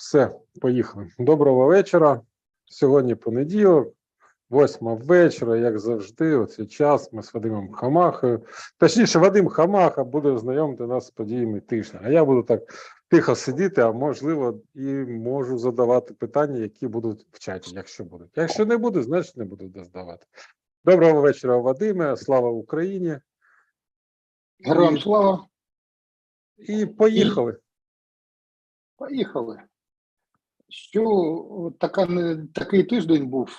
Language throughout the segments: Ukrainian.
Все, поїхали. Доброго вечора. Сьогодні понеділок, 8 вечора, як завжди, у цей час ми з Вадимом Хамахою. Точніше, Вадим Хамаха буде знайомити нас з подіями тижня. А я буду так тихо сидіти, а можливо, і можу задавати питання, які будуть в чаті, якщо будуть. Якщо не буде, значить не буду задавати. Доброго вечора, Вадиме. Слава Україні. Героям слава. І поїхали. Поїхали. Що такий тиждень був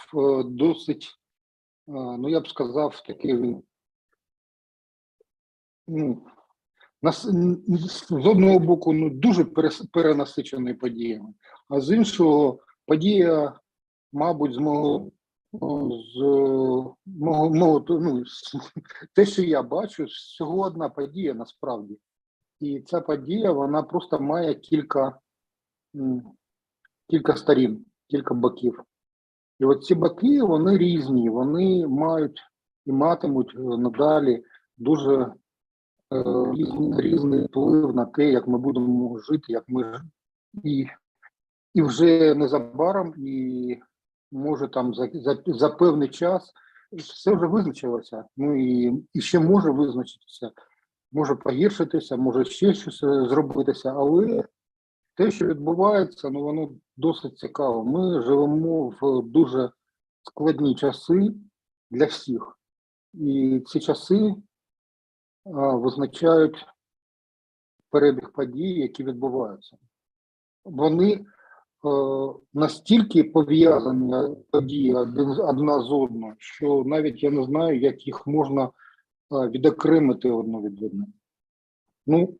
досить, ну я б сказав, такий, з одного боку, дуже перенасичений подіями, а з іншого подія, мабуть, те, що я бачу, всього одна подія насправді. І ця подія, вона просто має кілька сторін, кілька боків. І от ці боки, вони різні, вони мають і матимуть надалі дуже різний вплив на те, як ми будемо жити, як ми і вже незабаром, і може там за певний час все вже визначилося, ну і ще може визначитися, може погіршитися, може ще щось зробитися, але те, що відбувається, воно досить цікаво. Ми живемо в дуже складні часи для всіх. І ці часи визначають перебіг подій, які відбуваються. Вони настільки пов'язані події одна з одною, що навіть я не знаю, як їх можна відокремити одну від одної. Ну,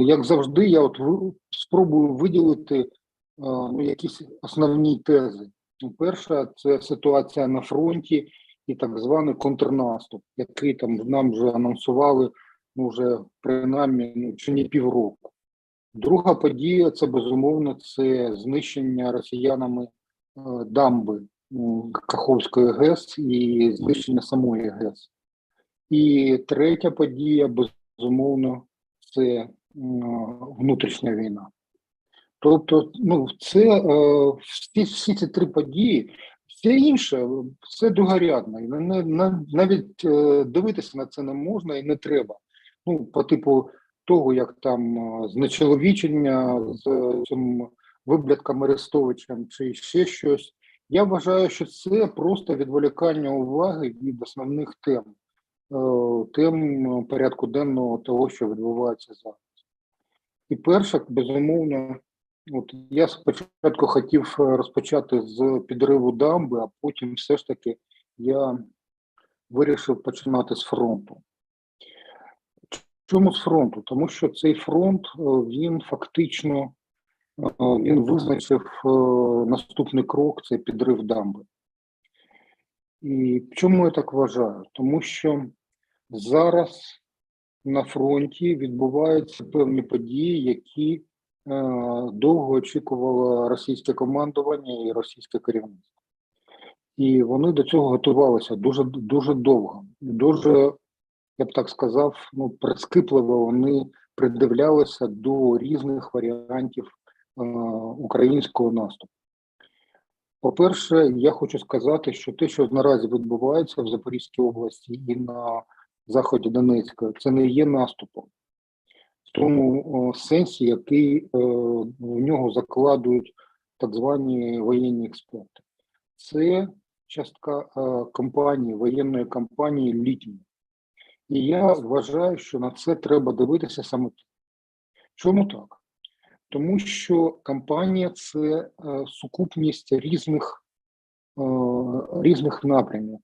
як завжди, я спробую виділити якісь основні тези. Перша – це ситуація на фронті і так званий контрнаступ, який там нам вже анонсували вже принаймні чи не півроку. Друга подія – це, безумовно, це знищення росіянами дамби Каховської ГЕС і знищення самої ГЕС. І третя подія, безумовно, це внутрішня війна. Тобто, це всі ці три події, все інше, все другорядно. І навіть дивитися на це не можна і не треба. По типу того, як там знечоловічення з цим виблядком Арестовичем чи ще щось. Я вважаю, що це просто відволікання уваги від основних тем порядку денного того, що відбувається зараз. І перше, безумовно, я спочатку хотів розпочати з підриву дамби, а потім все ж таки я вирішив починати з фронту. Чому з фронту? Тому що цей фронт, він фактично визначив наступний крок – це підрив дамби. І чому я так вважаю? Тому що зараз на фронті відбуваються певні події, які довго очікувало російське командування і російське керівництво. І вони до цього готувалися дуже довго. Дуже, я б так сказав, прискіпливо вони придивлялися до різних варіантів українського наступу. По-перше, я хочу сказати, що те, що наразі відбувається в Запорізькій області і на заході Донецька, це не є наступом. В тому сенсі, який в нього закладують так звані воєнні експерти. Це частка воєнної кампанії літньої. І я вважаю, що на це треба дивитися саме так. Чому так? Тому що кампанія – це сукупність різних напрямів.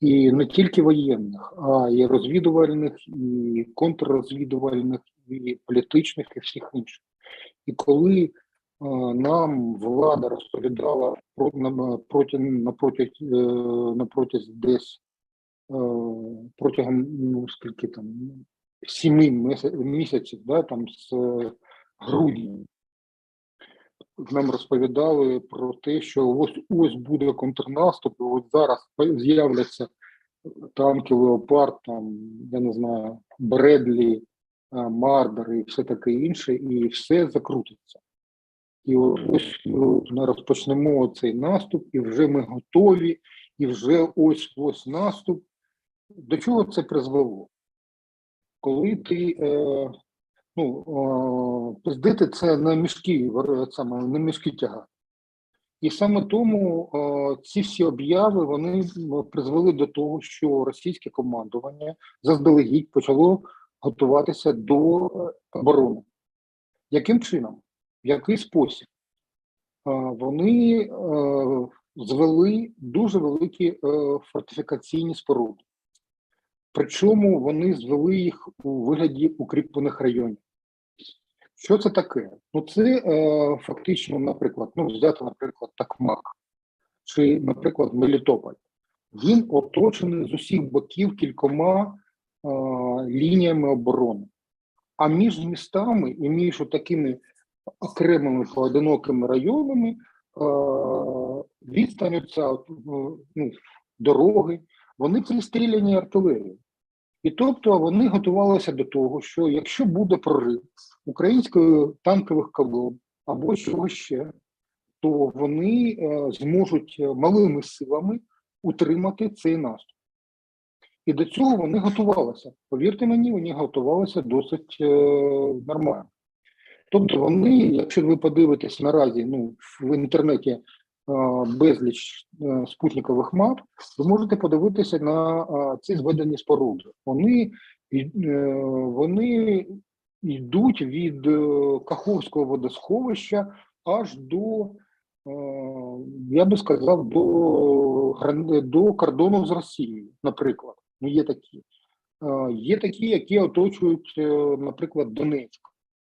І не тільки воєнних, а й розвідувальних, і контррозвідувальних, і політичних, і всіх інших. І коли нам влада розповідала протягом 7 місяців, з грудня, нам розповідали про те, що ось буде контрнаступ, і ось зараз з'являться танки Леопард, я не знаю, Бредлі, Мардер і все таке інше, і все закрутиться. І от ось ми розпочнемо цей наступ, і вже ми готові, і вже ось наступ. До чого це призвело? Коли ти, пиздити це не мішки, саме не мішки тягати. І саме тому ці всі обяви, вони призвели до того, що російське командування заздалегідь почало готуватися до оборони. Яким чином? В який спосіб? Вони звели дуже великі фортифікаційні споруди. Причому вони звели їх у вигляді укріплених районів. Що це таке? Ну, це фактично, наприклад, взяти, наприклад, Токмак, чи, наприклад, Мелітополь. Він оточений з усіх боків кількома лініями оборони. А між містами і між такими окремими поодинокими районами відстань дороги, вони пристріляні артилерією. І тобто вони готувалися до того, що якщо буде прорив українських танкових колон або чогось ще, то вони зможуть малими силами утримати цей наступ. І до цього вони готувалися. Повірте мені, вони готувалися досить нормально. Тобто вони, якщо ви подивитесь наразі в інтернеті безліч спутникових мап, ви можете подивитися на ці зведені споруди. Вони йдуть від Каховського водосховища аж до, я би сказав, до кордону з Росією, наприклад. Є такі. Є такі, які оточують, наприклад, Донецьк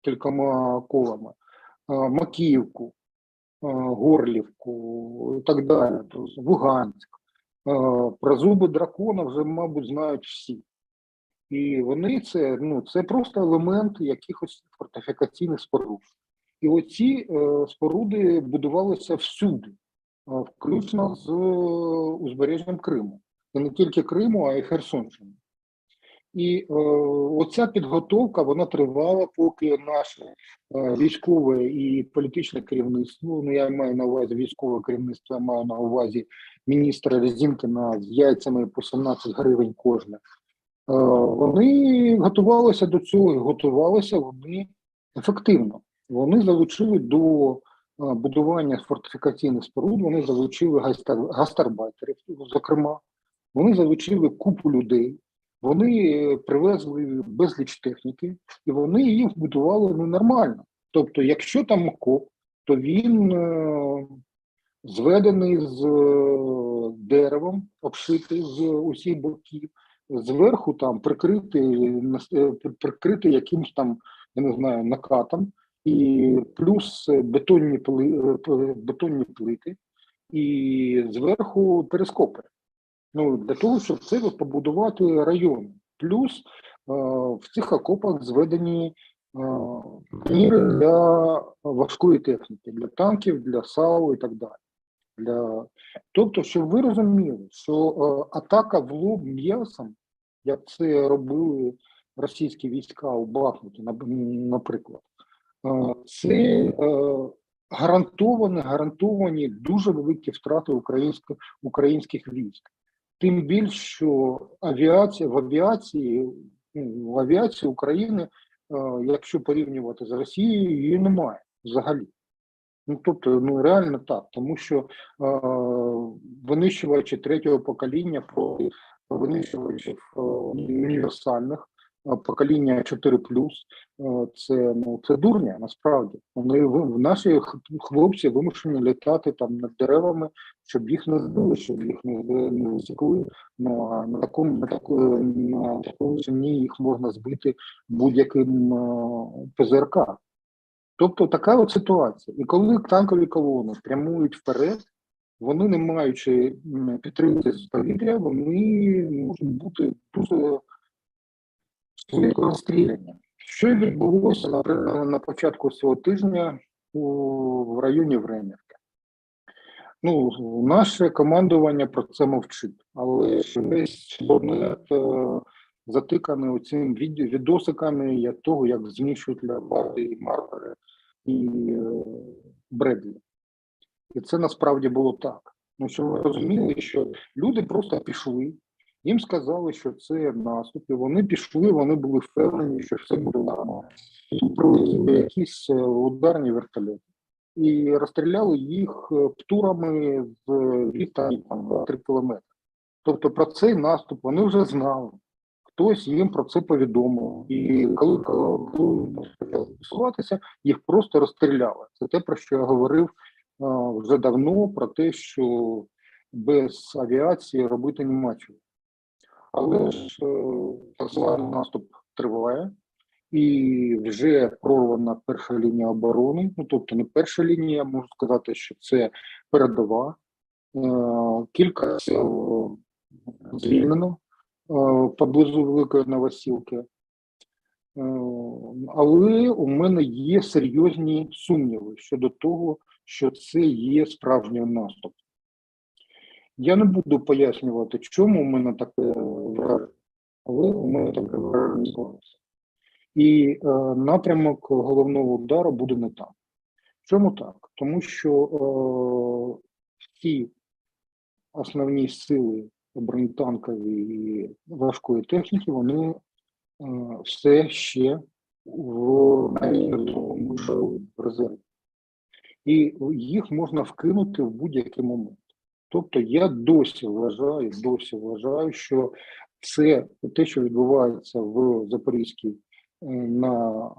кількома колами, Макіївку, Горлівку і так далі, Луганськ. Про зуби дракона вже, мабуть, знають всі. І вони це просто елемент якихось фортифікаційних споруд. І оці споруди будувалися всюди, включно з узбережжям Криму. І не тільки Криму, а й Херсонщини. І оця підготовка, вона тривала, поки наше військове і політичне керівництво, я маю на увазі військове керівництво, я маю на увазі міністра Резінкіна з яйцями по 17 гривень кожне, вони готувалися до цього, і готувалися вони ефективно. Вони залучили до будування фортифікаційних споруд, вони залучили гастарбайтерів, зокрема, вони залучили купу людей. Вони привезли безліч техніки, і вони їх будували нормально. Тобто, якщо там окоп, то він зведений з деревом, обшитий з усіх боків, зверху там прикритий якимось там, я не знаю, накатом, і плюс бетонні плити, і зверху перископи. Для того, щоб це побудувати район. Плюс в цих окопах зведені міри для важкої техніки, для танків, для САУ і так далі. Тобто, щоб ви розуміли, що атака в лоб м'ясом, як це робили російські війська у Бахмуті, наприклад, це гарантовані дуже великі втрати українських військ. Тим більше, що в авіації України, якщо порівнювати з Росією, її немає взагалі. Тобто, реально так, тому що винищувачі третього покоління проти винищувачів універсальних, покоління 4+, це дурня, насправді. Наші хлопці вимушені літати там над деревами, щоб їх не збили, щоб їх не засікли. На такому ціні їх можна збити будь-яким ПЗРК. Тобто така от ситуація. І коли танкові колони прямують вперед, вони, не маючи підтримки з повітря, вони можуть бути дуже швидко розстріляні. Що відбулося на початку цього тижня в районі Времівки? Наше командування про це мовчить, але весь Донет затиканий оцим відосиками того, як знищують леопарди і маркери. І Бредлі. І це насправді було так. Ну, що ми розуміли, що люди просто пішли, їм сказали, що це наступ, і вони пішли, вони були впевнені, що все буде нормально. І тут прилетіли якісь ударні вертольоти. І розстріляли їх птурами з відстані 2-3 кілометри. Тобто про цей наступ вони вже знали. Хтось їм про це повідомив. І коли почали просуватися, їх просто розстріляли. Це те, про що я говорив вже давно, про те, що без авіації робити нема чого. Але ж так званий наступ триває, і вже прорвана перша лінія оборони, ну тобто не перша лінія, я можу сказати, що це передова. Кілька сел звільнено поблизу Великої Новосілки. Але у мене є серйозні сумніви щодо того, що це є справжній наступ. Я не буду пояснювати, чому у мене таке враження, але у мене таке враження склалося. І напрямок головного удару буде не там. Чому так? Тому що всі основні сили бронетанкові і важкої техніки, вони все ще в резерві. І їх можна вкинути в будь-який момент. Тобто я досі вважаю, що це те, що відбувається в Запорізькій, на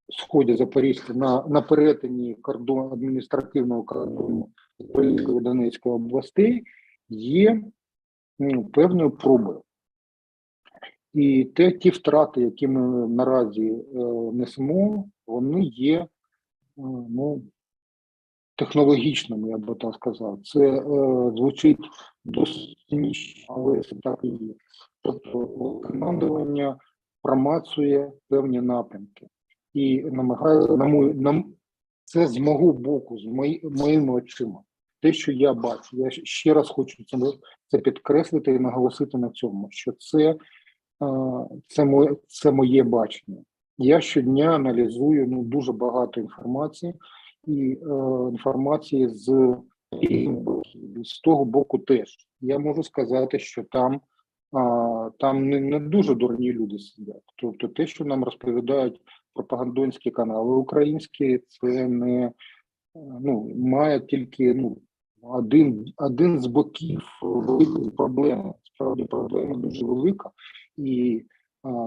сході Запорізької, на перетині кордону, адміністративного кордону Запорізької і Донецької областей, є певною пробою. І ті втрати, які ми наразі несемо, вони є технологічними, я би так сказав. Це звучить досить цинічно, але це так і є. Тобто командування промацує певні напрямки і намагається, це з мого боку, з моїми очима. Те, що я бачу, я ще раз хочу це підкреслити і наголосити на цьому, що це моє бачення. Я щодня аналізую дуже багато інформації, і інформації з того боку теж. Я можу сказати, що там не дуже дурні люди сидять. Тобто те, що нам розповідають пропагандонські канали українські, це не має тільки один з боків великої проблеми. Справді проблема дуже велика. І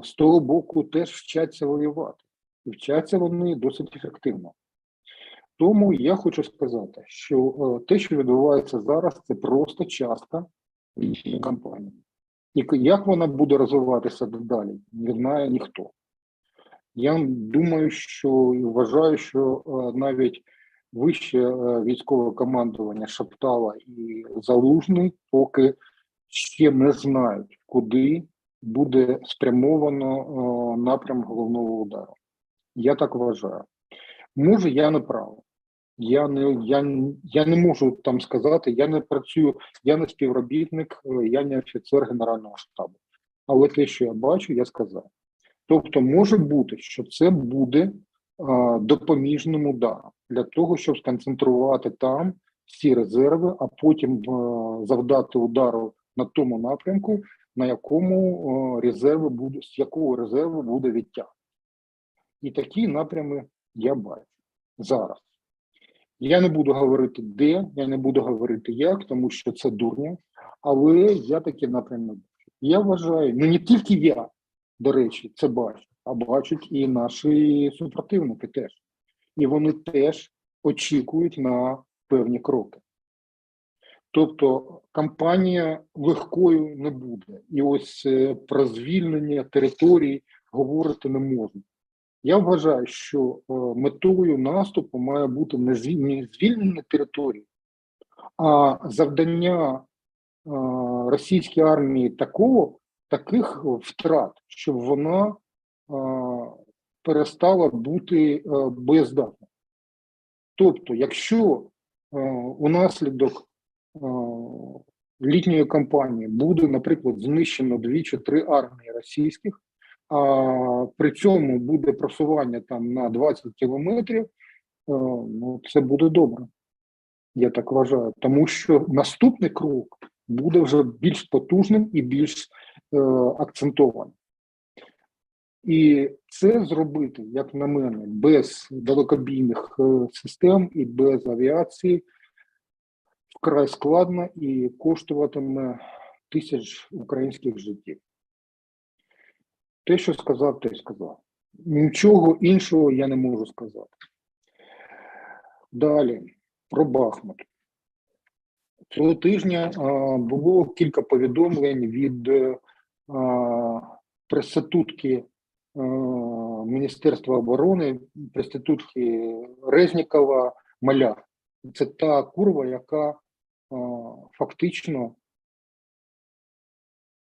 з того боку теж вчаться воювати. І вчаться вони досить ефективно. Тому я хочу сказати, що те, що відбувається зараз, це просто частка кампанії. І як вона буде розвиватися далі, не знає ніхто. Я думаю, що і вважаю, що навіть вище військове командування Шаптала і Залужний поки ще не знають, куди буде спрямовано напрям головного удару. Я так вважаю. Може, я не правий. Я не можу там сказати, я не працюю, я не співробітник, я не офіцер Генерального штабу. Але те, що я бачу, я сказав. Тобто може бути, що це буде допоміжним ударом для того, щоб сконцентрувати там всі резерви, а потім завдати удару на тому напрямку, на якому з якого резерву буде відтяг. І такі напрями я бачу зараз. Я не буду говорити де, я не буду говорити як, тому що це дурня, але я такі напрями бачу. Я вважаю, не тільки я, до речі, це бачу, а бачать і наші супротивники теж. І вони теж очікують на певні кроки. Тобто кампанія легкою не буде. І ось про звільнення територій говорити не можна. Я вважаю, що метою наступу має бути не звільнення території, а завдання російській армії таких втрат, щоб вона перестала бути боєздатною. Тобто, якщо унаслідок літньої кампанії буде, наприклад, знищено 2 чи 3 армії російських, а при цьому буде просування там на 20 кілометрів, ну, це буде добре. Я так вважаю. Тому що наступний крок буде вже більш потужним і більш акцентованим. І це зробити, як на мене, без далекобійних систем і без авіації вкрай складно і коштуватиме тисяч українських життів. Те, що сказав, те й сказав. Нічого іншого я не можу сказати. Далі, про Бахмут. Цього тижня було кілька повідомлень від прес-статутки Міністерства оборони, прес-статутки Резнікова, Маляр. Це та курва, яка фактично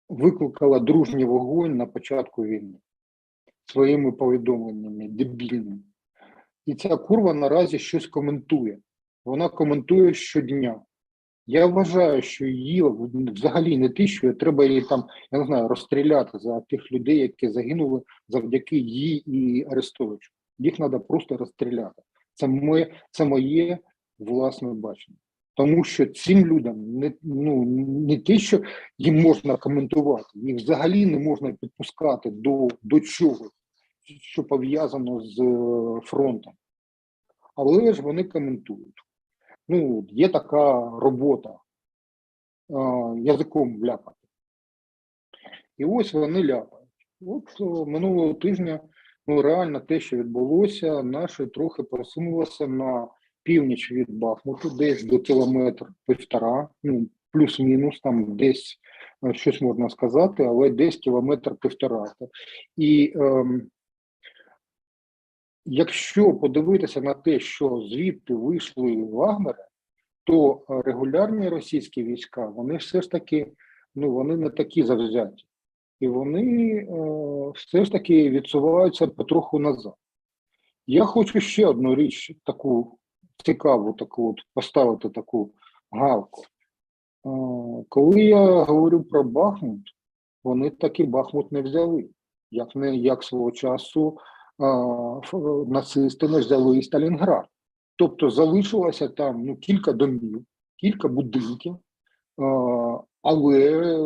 викликала дружній вогонь на початку війни своїми повідомленнями дебільними. І ця курва наразі щось коментує. Вона коментує щодня. Я вважаю, що її взагалі не тищує, треба її там, я не знаю, розстріляти за тих людей, які загинули завдяки їй і Арестовичу. Їх треба просто розстріляти. Це моє власне бачення. Тому що цим людям не те, що їм можна коментувати, їх взагалі не можна підпускати до чого, що пов'язано з фронтом. Але ж вони коментують. Ну, є така робота язиком ляпати. І ось вони ляпають. От минулого тижня, ну реально те, що відбулося, наше трохи просунулося на північ від Бахмуту, десь до кілометр-півтора, ну, плюс-мінус, там десь щось можна сказати, але десь кілометр-півтора. І якщо подивитися на те, що звідти вийшли вагнери, то регулярні російські війська, вони все ж таки, ну, вони не такі завзяті. І вони все ж таки відсуваються потроху назад. Я хочу ще одну річ, таку цікаву, таку от, поставити таку галку. Коли я говорю про Бахмут, вони таки Бахмут не взяли. Як свого часу нацисти не взяли і Сталінград. Тобто залишилося там ну, кілька домів, кілька будинків, але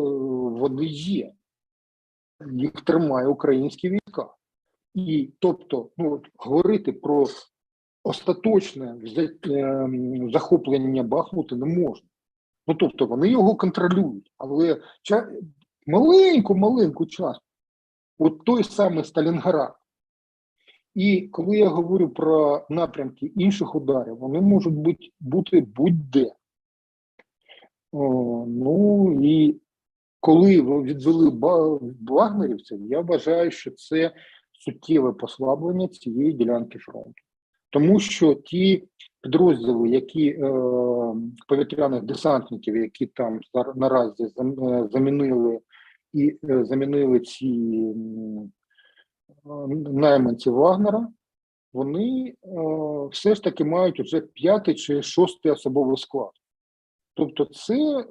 вони є. Їх тримає українські війська. І тобто, ну, говорити про остаточне захоплення Бахмута не можна. Ну, тобто, вони його контролюють, але маленьку частину. От той самий Сталінград. І коли я говорю про напрямки інших ударів, вони можуть бути будь-де. Ну і коли відвели вагнерівців, я вважаю, що це суттєве послаблення цієї ділянки фронту. Тому що ті підрозділи, які повітряних десантників, які там наразі замінили ці найманці Вагнера, вони все ж таки мають вже 5-й чи 6-й особовий склад. Тобто це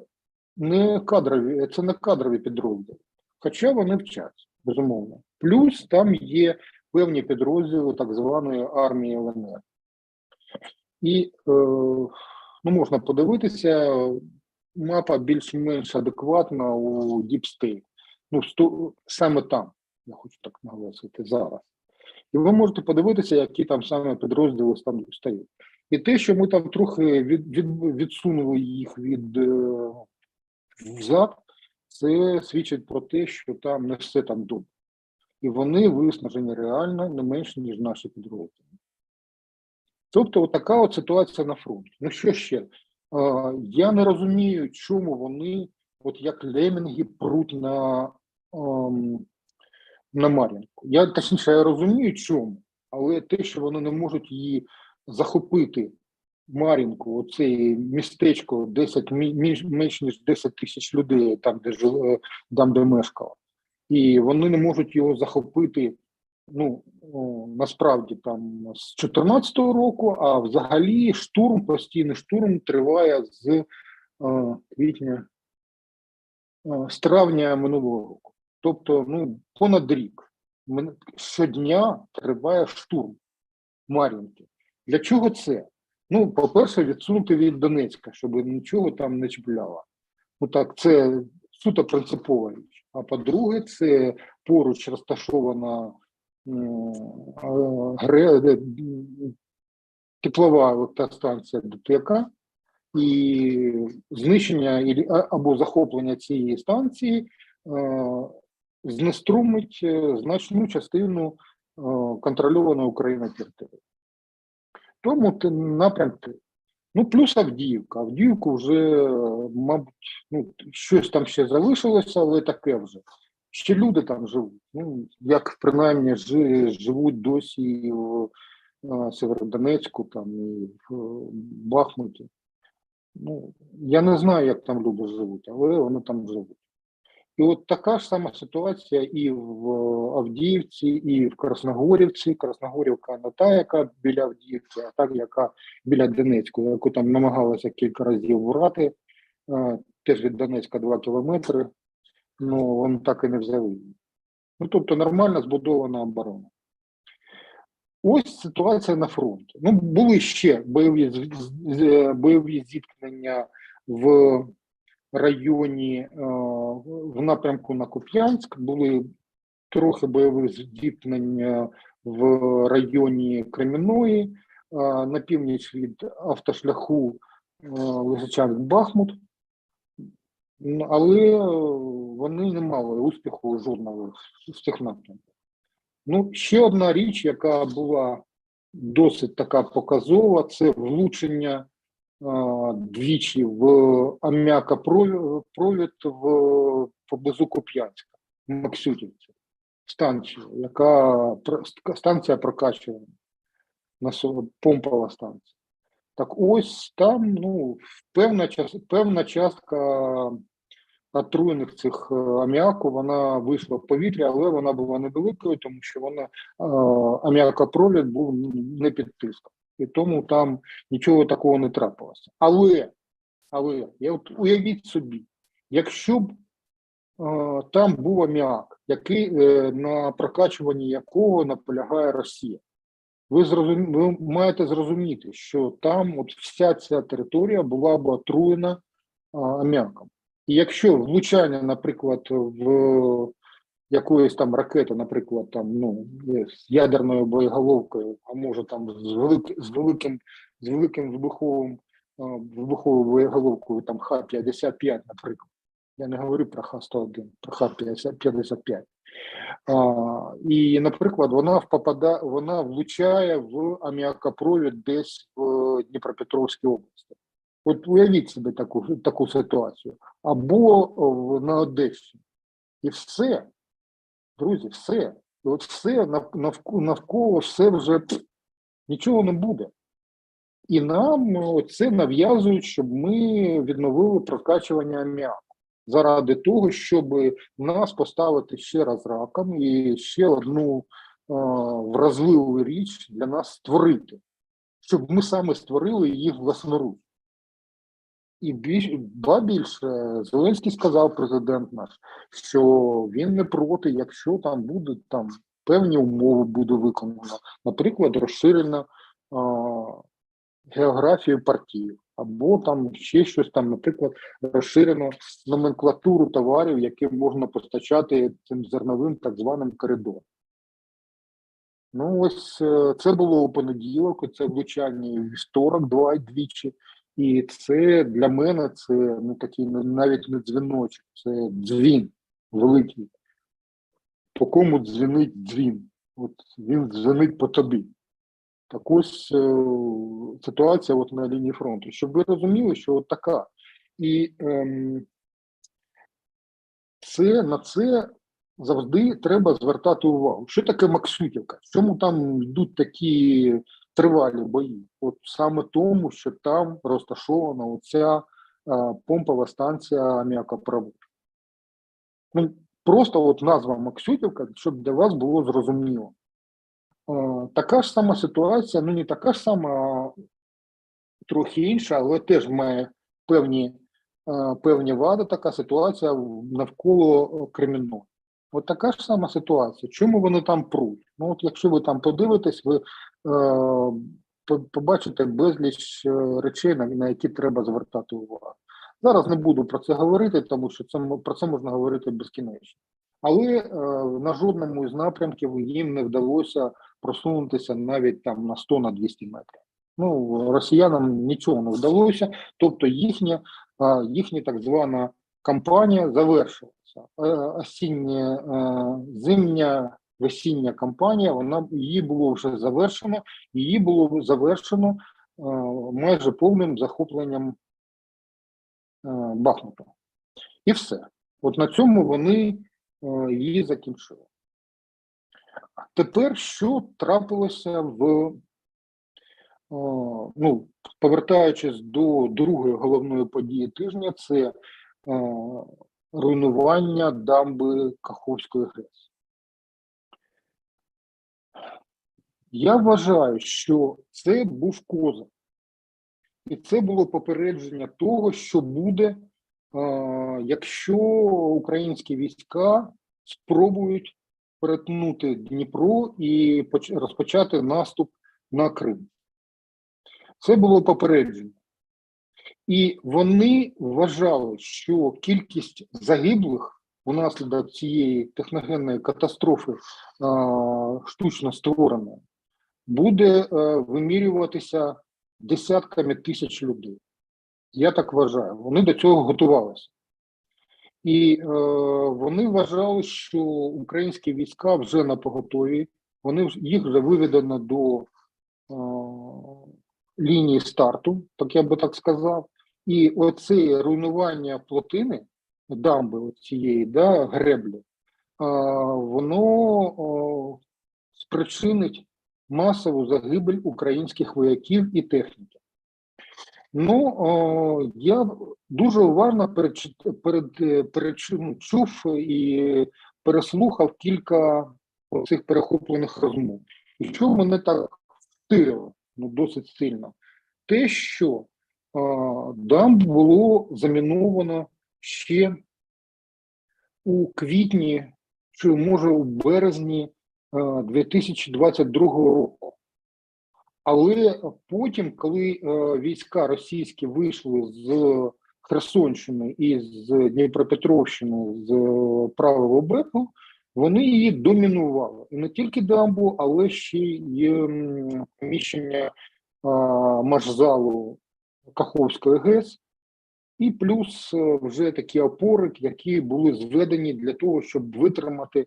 не кадрові підрозділи, хоча вони вчаться, безумовно. Плюс там є певні підрозділи так званої армії ЛНР. І ну, можна подивитися, мапа більш-менш адекватна у Deep State. Ну, саме там, я хочу так наголосити, зараз. І ви можете подивитися, які там саме підрозділи там стоять. І те, що ми там трохи відсунули їх взад, це свідчить про те, що там не все там добре. І вони виснажені реально не менше, ніж наші підрозділи. Тобто, така от ситуація на фронті. Ну, що ще? Я не розумію, чому вони, от як лемінги, пруть на Мар'їнку. Я розумію, чому, але те, що вони не можуть її захопити, Мар'їнку, оце містечко, менш ніж 10 тисяч людей, там, де мешкало, і вони не можуть його захопити, ну, насправді, там, з 14-го року, а взагалі постійний штурм триває з травня минулого року. Тобто, ну, понад рік щодня триває штурм Мар'їнки. Для чого це? Ну, по-перше, відсунути від Донецька, щоб нічого там не чіпляло. Ну так, це суто принципова річ. А по-друге, це поруч розташована теплова електростанція ДТЕК, і знищення або захоплення цієї станції знеструмить значну частину контрольованої Україною території. Тому напрямки. Ну, плюс Авдіївка. Авдіївку вже, мабуть, ну, щось там ще залишилося, але таке вже. Ще люди там живуть. Ну, як принаймні живуть досі і в Северодонецьку, там, і в Бахмуті. Ну, я не знаю, як там люди живуть, але вони там живуть. І от така ж сама ситуація і в Авдіївці, і в Красногорівці. Красногорівка не та, яка біля Авдіївки, а та, яка біля Донецьку, яку там намагалися кілька разів врати, теж від Донецька 2 кілометри, але вони так і не взяли. Ну, тобто нормально збудована оборона. Ось ситуація на фронті. Ну, були ще бойові зіткнення в районі, в напрямку на Куп'янськ, були трохи бойових зіткнень в районі Кремінної, на північ від автошляху Лисичанськ-Бахмут, але вони не мали успіху жодного з цих напрямків. Ну, ще одна річ, яка була досить така показова, це влучення двічі в аміакопровід поблизу Куп'янська, в Максютівці, станція прокачування, помпова станція. Так ось там, ну, певна частка отруєних цих аміаку, вона вийшла в повітря, але вона була невеликою, тому що аміакопровід був не під тиском. І тому там нічого такого не трапилося. Але от уявіть собі, якщо б там був аміак, на прокачуванні якого наполягає Росія, ви маєте зрозуміти, що там от вся ця територія була б отруєна аміаком. І якщо влучання, наприклад, в якоїсь там ракети, наприклад, там, ну, з ядерною боєголовкою, а може там з великим вибуховою боєголовкою, там Х-55, наприклад. Я не говорю про Х-101, про Х-55. І, наприклад, вона влучає в аміакопровід десь в Дніпропетровській області. От уявіть собі таку ситуацію. Або на Одещині. І все, друзі, все. І от все навколо все вже нічого не буде. І нам це нав'язують, щоб ми відновили прокачування аміаку. Заради того, щоб нас поставити ще раз раком і ще одну вразливу річ для нас створити. Щоб ми саме створили її власноруч. І більше, Зеленський сказав, президент наш, що він не проти, якщо там будуть певні умови буде виконано. Наприклад, розширена географію партій, або там ще щось там, наприклад, розширено номенклатуру товарів, які можна постачати цим зерновим так званим коридором. Ну ось це було у понеділок, це влучання і вівторок двічі. І це для мене це ну, такий навіть не дзвіночок, це дзвін великий. По кому дзвінить дзвін? От він дзвінить по тобі. Так ось ситуація от на лінії фронту. Щоб ви розуміли, що от така. І на це завжди треба звертати увагу. Що таке Максютівка? Чому там йдуть такі тривалі бої? От саме тому, що там розташована оця помпова станція аміакопроводу. Ну, просто от назва Максютівка, щоб для вас було зрозуміло. Така ж сама ситуація, ну не така ж сама, а трохи інша, але теж має певні вади, така ситуація навколо Кремінної. От така ж сама ситуація. Чому вони там пруть? Ну от якщо ви там подивитесь, ви побачите безліч речей, на які треба звертати увагу. Зараз не буду про це говорити, тому що про це можна говорити безкінечно. Але на жодному із напрямків їм не вдалося просунутися навіть там на 100 на 200 метрів. Ну, росіянам нічого не вдалося, тобто їхня так звана кампанія завершилася. Осіння, зимня, весіння кампанія, її було вже завершено, її було завершено майже повним захопленням Бахмута. І все. От на цьому вони її закінчили. Тепер, що трапилося повертаючись до другої головної події тижня, це руйнування дамби Каховської ГЕС. Я вважаю, що це був козир. І це було попередження того, що буде, якщо українські війська спробують перетнути Дніпро і розпочати наступ на Крим. Це було попередження. І вони вважали, що кількість загиблих внаслідок цієї техногенної катастрофи штучно створеної буде вимірюватися десятками тисяч людей. Я так вважаю. Вони до цього готувалися. І вони вважали, що українські війська вже на поготові, їх вже виведено до лінії старту, так я би так сказав. І оце руйнування плотини, дамби цієї, греблі, воно спричинить масову загибель українських вояків і техніки. Ну, я дуже уважно чув і переслухав кілька цих перехоплених розмов. І що мене так втирило, досить сильно, те, що дамбу було заміновано ще у квітні, чи може у березні 2022 року. Але потім, коли війська російські вийшли з Херсонщини і з Дніпропетровщини, з правого берегу, вони її домінували. І не тільки дамбу, але ще й приміщення машзалу Каховської ГЕС, і плюс вже такі опори, які були зведені для того, щоб витримати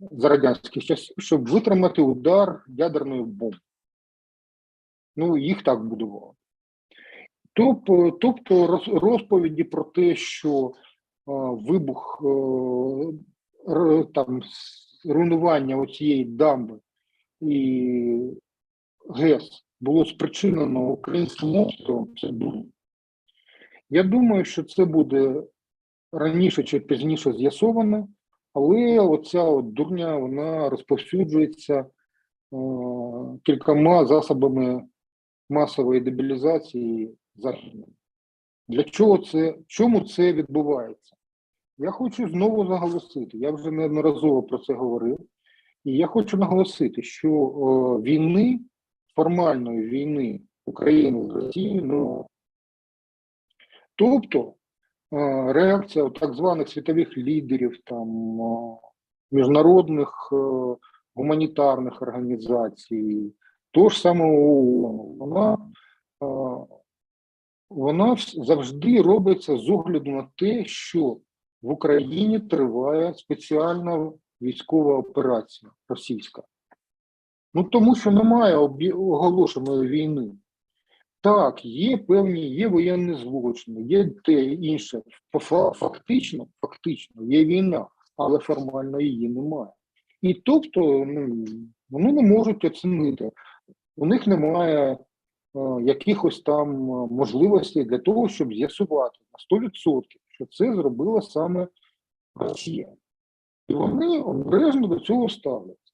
за радянських часів, щоб витримати удар ядерної бомби. Ну, їх так будували. Тобто розповіді про те, що вибух, руйнування оцієї дамби і ГЕС було спричинено українським обстрілом, це дурно. Я думаю, що це буде раніше чи пізніше з'ясовано, але оця дурня, вона розповсюджується кількома засобами масової дебілізації західними. Для чого це, чому це відбувається? Я хочу знову наголосити, я вже неодноразово про це говорив, і я хочу наголосити, що війни, формальної війни України з Росією немає. Тобто реакція так званих світових лідерів, міжнародних гуманітарних організацій, того ж самого ООН, вона завжди робиться з огляду на те, що в Україні триває спеціальна військова операція російська. Ну, тому що немає оголошеної війни. Так, є воєнні злочини, є те інше. Фактично є війна, але формально її немає. І тобто, вони не можуть оцінити. У них немає якихось там можливостей для того, щоб з'ясувати на 100%, що це зробила саме Росія. І вони обережно до цього ставляться.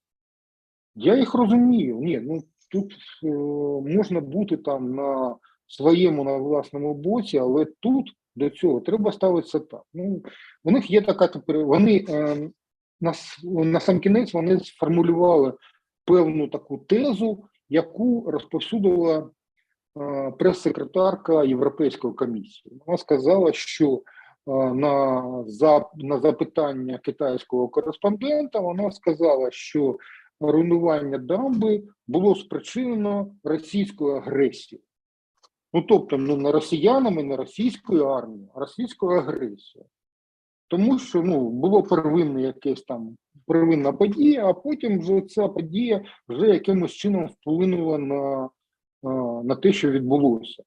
Я їх розумію. Тут можна бути там на своєму, на власному боці, але тут до цього треба ставитися так. У них є така тепер, вони на сам кінець вони сформулювали певну таку тезу, яку розповсюдила прес-секретарка Європейської комісії. Вона сказала, що на запитання китайського кореспондента вона сказала, що руйнування дамби було спричинено російською агресією. Ну, тобто, не росіянами, не російською армією, а російською агресією. Тому що було первинна подія, а потім вже ця подія вже якимось чином вплинула на те, що відбулося.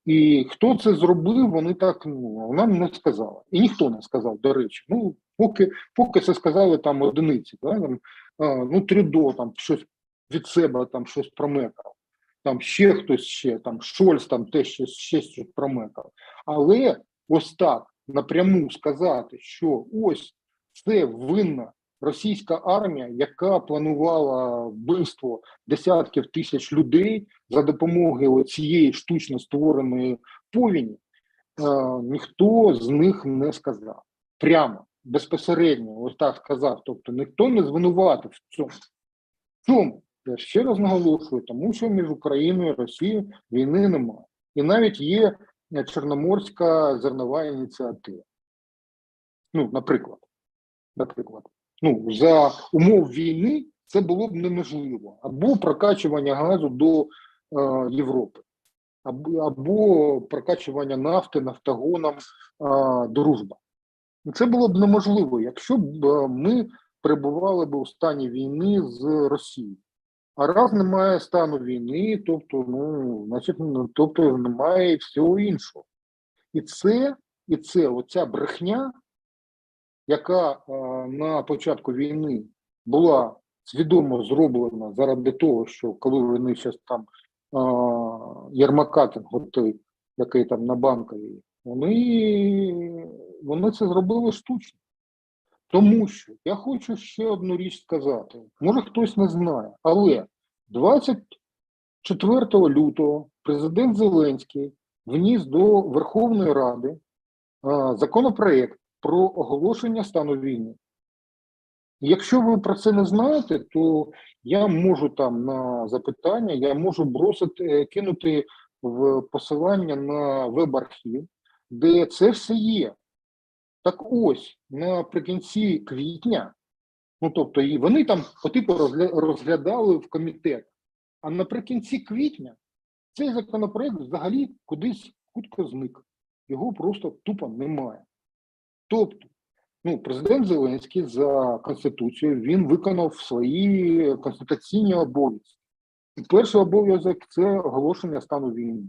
І хто це зробив, вони так, вона не сказала. І ніхто не сказав, до речі. Поки це сказали там одиниці, Трюдо там щось від себе там щось промекав. Там ще хтось там Шольц там теж ще щось промекав. Але ось так напряму сказати, що ось це винна російська армія, яка планувала вбивство десятків тисяч людей за допомогою цієї штучно створеної повені, ніхто з них не сказав. Прямо, безпосередньо, ось так сказав. Тобто ніхто не звинуватив в цьому. В чому? Я ще раз наголошую, тому що між Україною і Росією війни немає. І навіть є Чорноморська зернова ініціатива. Наприклад. За умов війни це було б неможливо. Або прокачування газу до Європи, або прокачування нафти нафтогоном «Дружба». Це було б неможливо, якщо б ми перебували б у стані війни з Росією. А раз немає стану війни, тобто немає всього іншого. І це оця брехня, яка на початку війни була свідомо зроблена заради того, що коли вони зараз там Єрмака, який там на Банковій, вони це зробили штучно. Тому що я хочу ще одну річ сказати. Може хтось не знає, але 24 лютого президент Зеленський вніс до Верховної Ради законопроект про оголошення стану війни. Якщо ви про це не знаєте, то я можу там на запитання, я можу кинути в посилання на веб-архів, де це все є. Так ось, наприкінці квітня, тобто і вони там розглядали в комітет, а наприкінці квітня цей законопроект взагалі кудись хутко зник. Його просто тупо немає. Тобто, президент Зеленський за Конституцією, він виконав свої конституційні обов'язки. І перший обов'язок – це оголошення стану війни.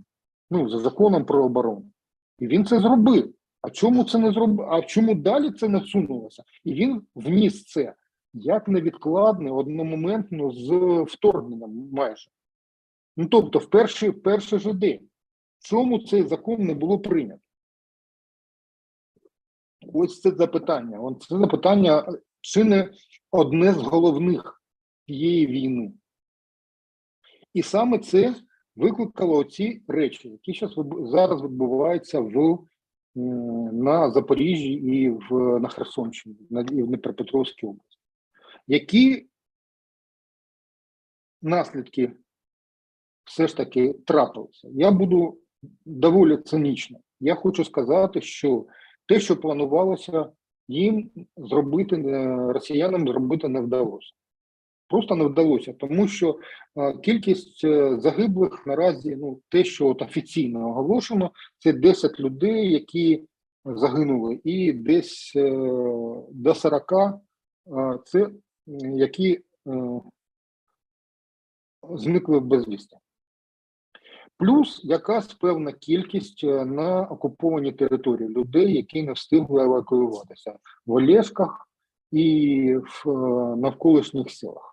За законом про оборону. І він це зробив. А чому це не зробив? А чому далі це не всунулося? І він вніс це як невідкладне, одномоментно з вторгненням майже. Тобто в перший же день. Чому цей закон не було прийнято? Ось це запитання. Це запитання чи не одне з головних цієї війни. І саме це викликало оці речі, які зараз відбуваються на Запоріжжі і на Херсонщині, і в Дніпропетровській області. Які наслідки все ж таки трапилися? Я буду доволі цинічно. Я хочу сказати, що те, що планувалося їм зробити, росіянам зробити не вдалося. Просто не вдалося, тому що кількість загиблих наразі, те, що офіційно оголошено, це 10 людей, які загинули, і десь до 40 це які зникли безвісти. Плюс якась певна кількість на окупованій території людей, які не встигли евакуюватися в Олешках і в навколишніх селах.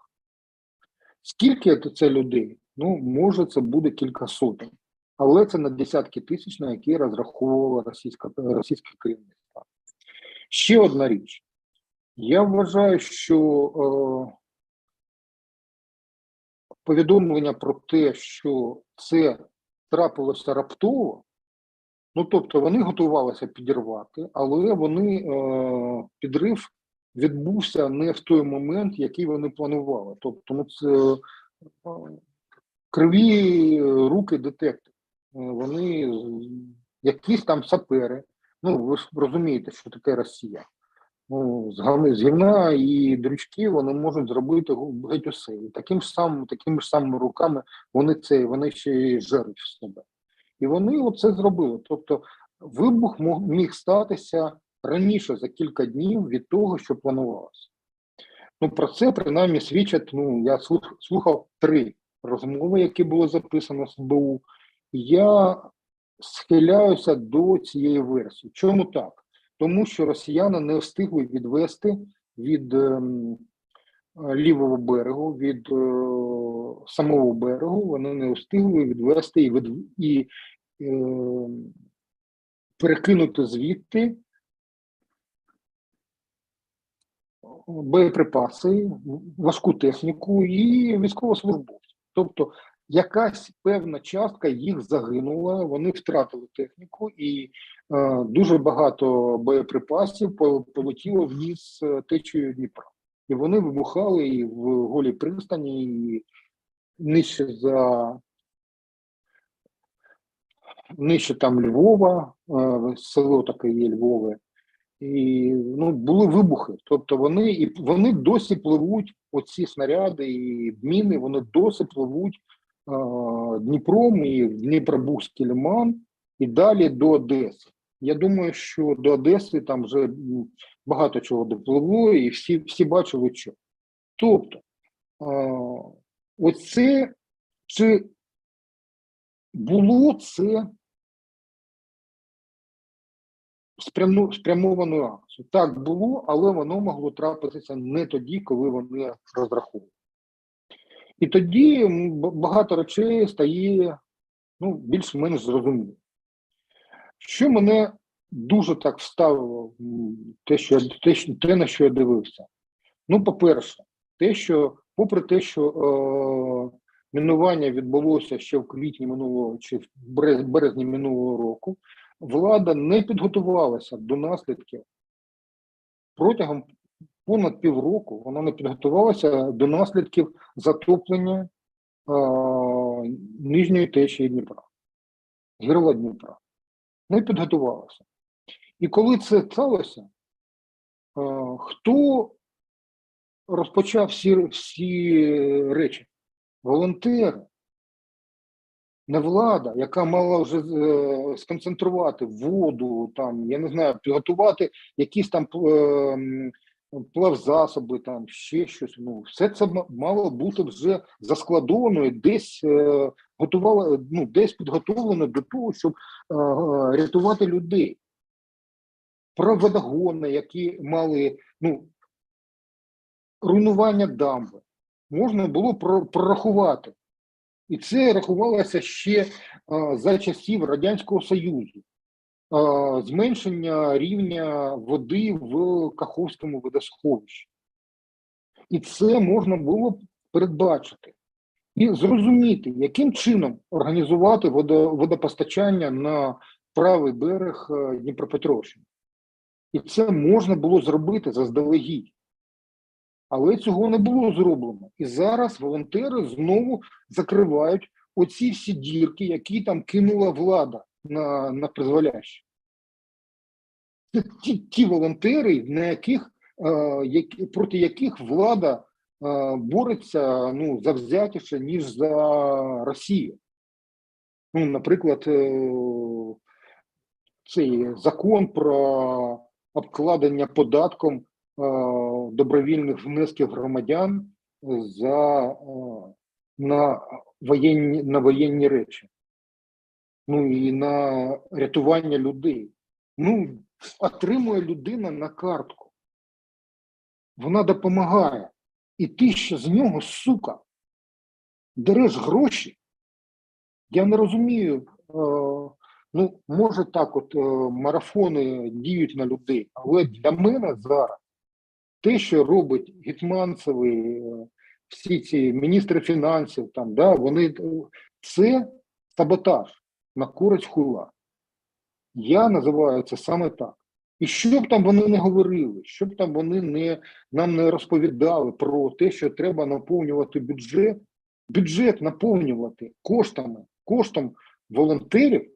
Скільки це людей? Може це буде кілька сотень. Але це на десятки тисяч, на які розраховувала російське керівництво. Ще одна річ. Я вважаю, що повідомлення про те, що це трапилося раптово, тобто вони готувалися підірвати, але підрив відбувся не в той момент, який вони планували. Тобто криві руки детектив. Вони якісь там сапери. Ну, ви ж розумієте, що таке Росія. Ну, з гівна і дрючки вони можуть зробити геть усе. І такими ж самими руками вони ще й жеруть в себе. І вони оце зробили. Тобто вибух міг статися раніше за кілька днів від того, що планувалося. Ну, про це принаймні свідчать, ну, я слухав 3 розмови, які було записано з СБУ. Я схиляюся до цієї версії. Чому так? Тому що росіяни не встигли відвести від лівого берегу, від самого берегу, вони не встигли відвести і перекинути звідти боєприпаси, важку техніку і військовослужбовців. Тобто якась певна частка їх загинула, вони втратили техніку і дуже багато боєприпасів полетіло вниз течією Дніпра. І вони вибухали і в Голій пристані, і нижче там Львова, село таке є Львове. І ну, були вибухи. Тобто вони досі пливуть, оці снаряди і міни, вони досі пливуть Дніпром і в Дніпробузький лиман і далі до Одеси. Я думаю, що до Одеси там вже багато чого допливло, і всі бачили, що. Тобто, оце, чи було це спрямованою акцією? Так, було, але воно могло трапитися не тоді, коли вони розраховували. І тоді багато речей стає більш-менш зрозуміло. Що мене дуже так вставило, те, на що я дивився. Ну, по-перше, попри те, що мінування відбулося ще в квітні минулого чи в березні минулого року, влада не підготувалася до наслідків. Протягом понад півроку вона не підготувалася до наслідків затоплення нижньої течії Дніпра, гирла Дніпра. Не підготувалася. І коли це сталося, хто розпочав всі речі? Волонтери. Не влада, яка мала вже сконцентрувати воду, там, я не знаю, підготувати якісь там плавзасоби, там, ще щось. Ну, все це мало бути вже заскладовано і десь десь підготовлено до того, щоб рятувати людей. Про водогони, які мали руйнування дамби, можна було прорахувати. І це рахувалося ще за часів Радянського Союзу. Зменшення рівня води в Каховському водосховищі. І це можна було передбачити. І зрозуміти, яким чином організувати водопостачання на правий берег Дніпропетровщини. І це можна було зробити заздалегідь. Але цього не було зроблено. І зараз волонтери знову закривають оці всі дірки, які там кинула влада на призволяще. Це ті волонтери, проти яких влада бореться завзятіше, ніж за Росію. Ну, наприклад, цей закон про обкладення податком добровільних внесків громадян на воєнні речі. Ну і на рятування людей. Ну, отримує людина на картку. Вона допомагає. І ти ще з нього, сука, дереш гроші. Я не розумію, може так марафони діють на людей, але для мене зараз те, що робить Гетманцевий, всі ці міністри фінансів, це саботаж на користь хуйла. Я називаю це саме так. І що б там вони не говорили, що б там вони нам не розповідали про те, що треба наповнювати бюджет, бюджет наповнювати коштом волонтерів,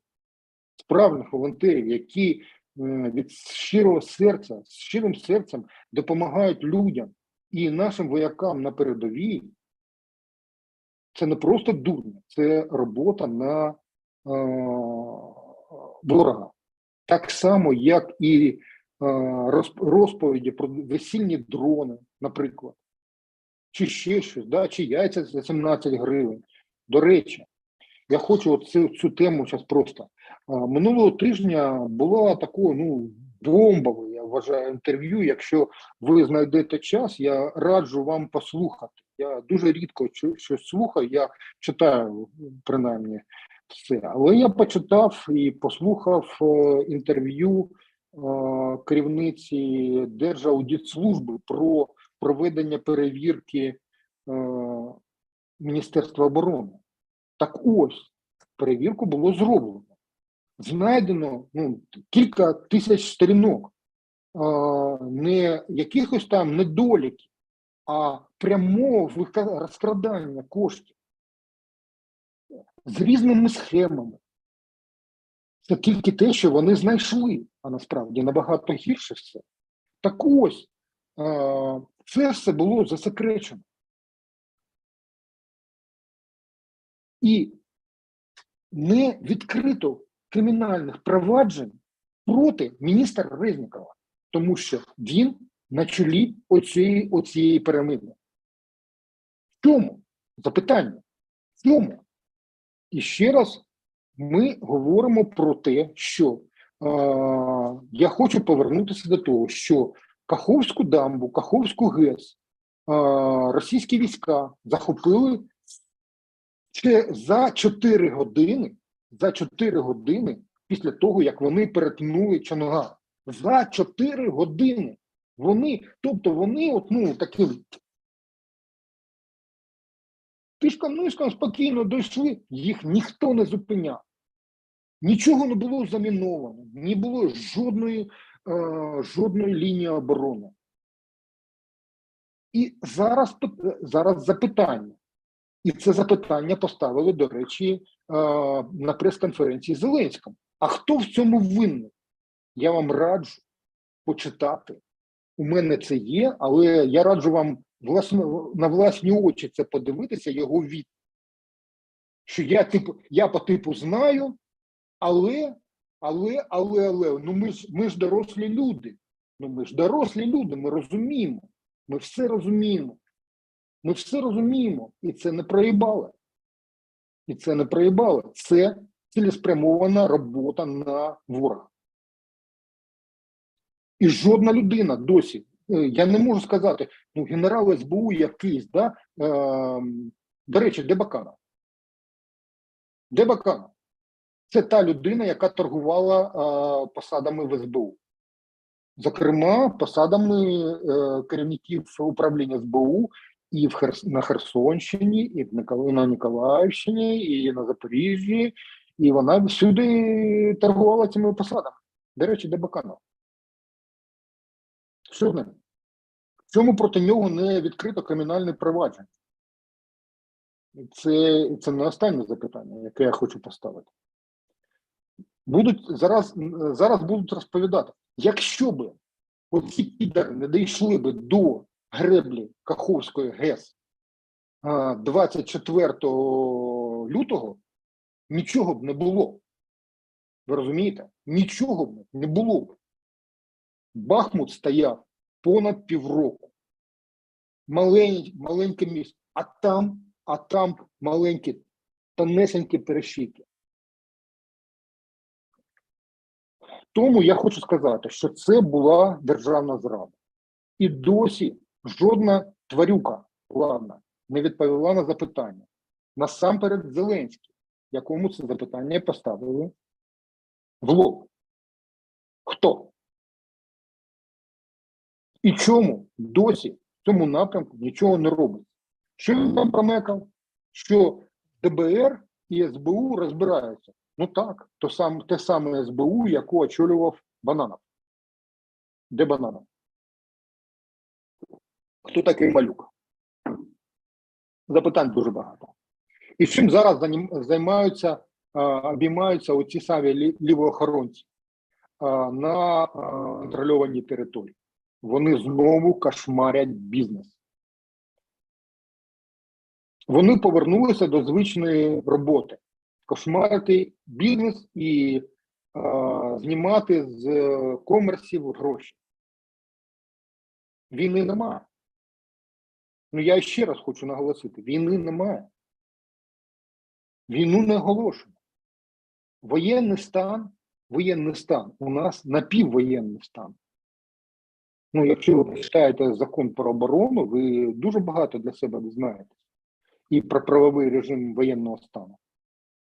справжніх волонтерів, які від щирого серця, з щирим серцем допомагають людям і нашим воякам на передовій, це не просто дурня, це робота на ворога. Так само, як і розповіді про весільні дрони, наприклад, чи ще щось, да? Чи яйця за 17 гривень. До речі, я хочу цю тему зараз просто. Минулого тижня було такое, бомбове, я вважаю, інтерв'ю. Якщо ви знайдете час, я раджу вам послухати. Я дуже рідко щось слухаю, я читаю, принаймні, все. Але я почитав і послухав інтерв'ю керівниці Держаудитслужби про проведення перевірки Міністерства оборони. Так ось, перевірку було зроблено. Знайдено кілька тисяч сторінок, не якихось там недоліків, а прямого розкрадання коштів з різними схемами. Це тільки те, що вони знайшли, а насправді набагато гірше все. Так ось, це все було засекречено. І не відкрито кримінальних проваджень проти міністра Резнікова, тому що він на чолі оцієї піраміди. В чому? Запитання. В чому? І ще раз ми говоримо про те, що я хочу повернутися до того, що Каховську дамбу, Каховську ГЕС російські війська захопили за 4 години після того, як вони перетнули Чонгар. За 4 години. Вони таким тишком-нишком спокійно дійшли, їх ніхто не зупиняв. Нічого не було заміновано, не було жодної лінії оборони. І зараз запитання. І це запитання поставили, до речі, на прес-конференції Зеленському. А хто в цьому винний? Я вам раджу почитати. У мене це є, але я раджу вам на власні очі це подивитися, його від. Що я по типу знаю, але, ми ж дорослі люди. Ми розуміємо. Ми все розуміємо. Ми все розуміємо. І це не проїбало. Це цілеспрямована робота на ворога. І жодна людина досі, я не можу сказати, генерал СБУ якийсь, да? До речі, де Баканов? Де Баканов? Це та людина, яка торгувала посадами в СБУ. Зокрема, посадами керівників управління СБУ і на Херсонщині, і на Ніколаївщині, і на Запоріжжі, і вона всюди торгувала цими посадами. До речі, де Баканов? Що з ним? Чому проти нього не відкрито кримінальне провадження? Це не останнє запитання, яке я хочу поставити. Зараз будуть розповідати, якщо б оці підари не дійшли б до греблі Каховської ГЕС 24 лютого, нічого б не було. Ви розумієте? Нічого б не було б. Бахмут стояв понад півроку. Маленьке місто. А там маленькі, тонесенькі перешийки. Тому я хочу сказати, що це була державна зрада. І досі жодна тварюка владна не відповіла на запитання. Насамперед Зеленський, якому це запитання поставили в лоб. Хто? І чому досі в цьому напрямку нічого не робить? Що він там промекав? Що ДБР і СБУ розбираються. Ну так, те саме СБУ, яку очолював Бананов. Де Бананов? Хто такий Малюк? Запитань дуже багато. І чим зараз займаються, обіймаються оці самі лівоохоронці на контрольованій території? Вони знову кошмарять бізнес. Вони повернулися до звичної роботи. Кошмарити бізнес і знімати з комерсів гроші. Війни немає. Ну, я ще раз хочу наголосити, війни немає. Війну не оголошено. Воєнний стан у нас напіввоєнний стан. Ну, якщо ви читаєте закон про оборону, ви дуже багато для себе дізнаєтесь. І про правовий режим воєнного стану.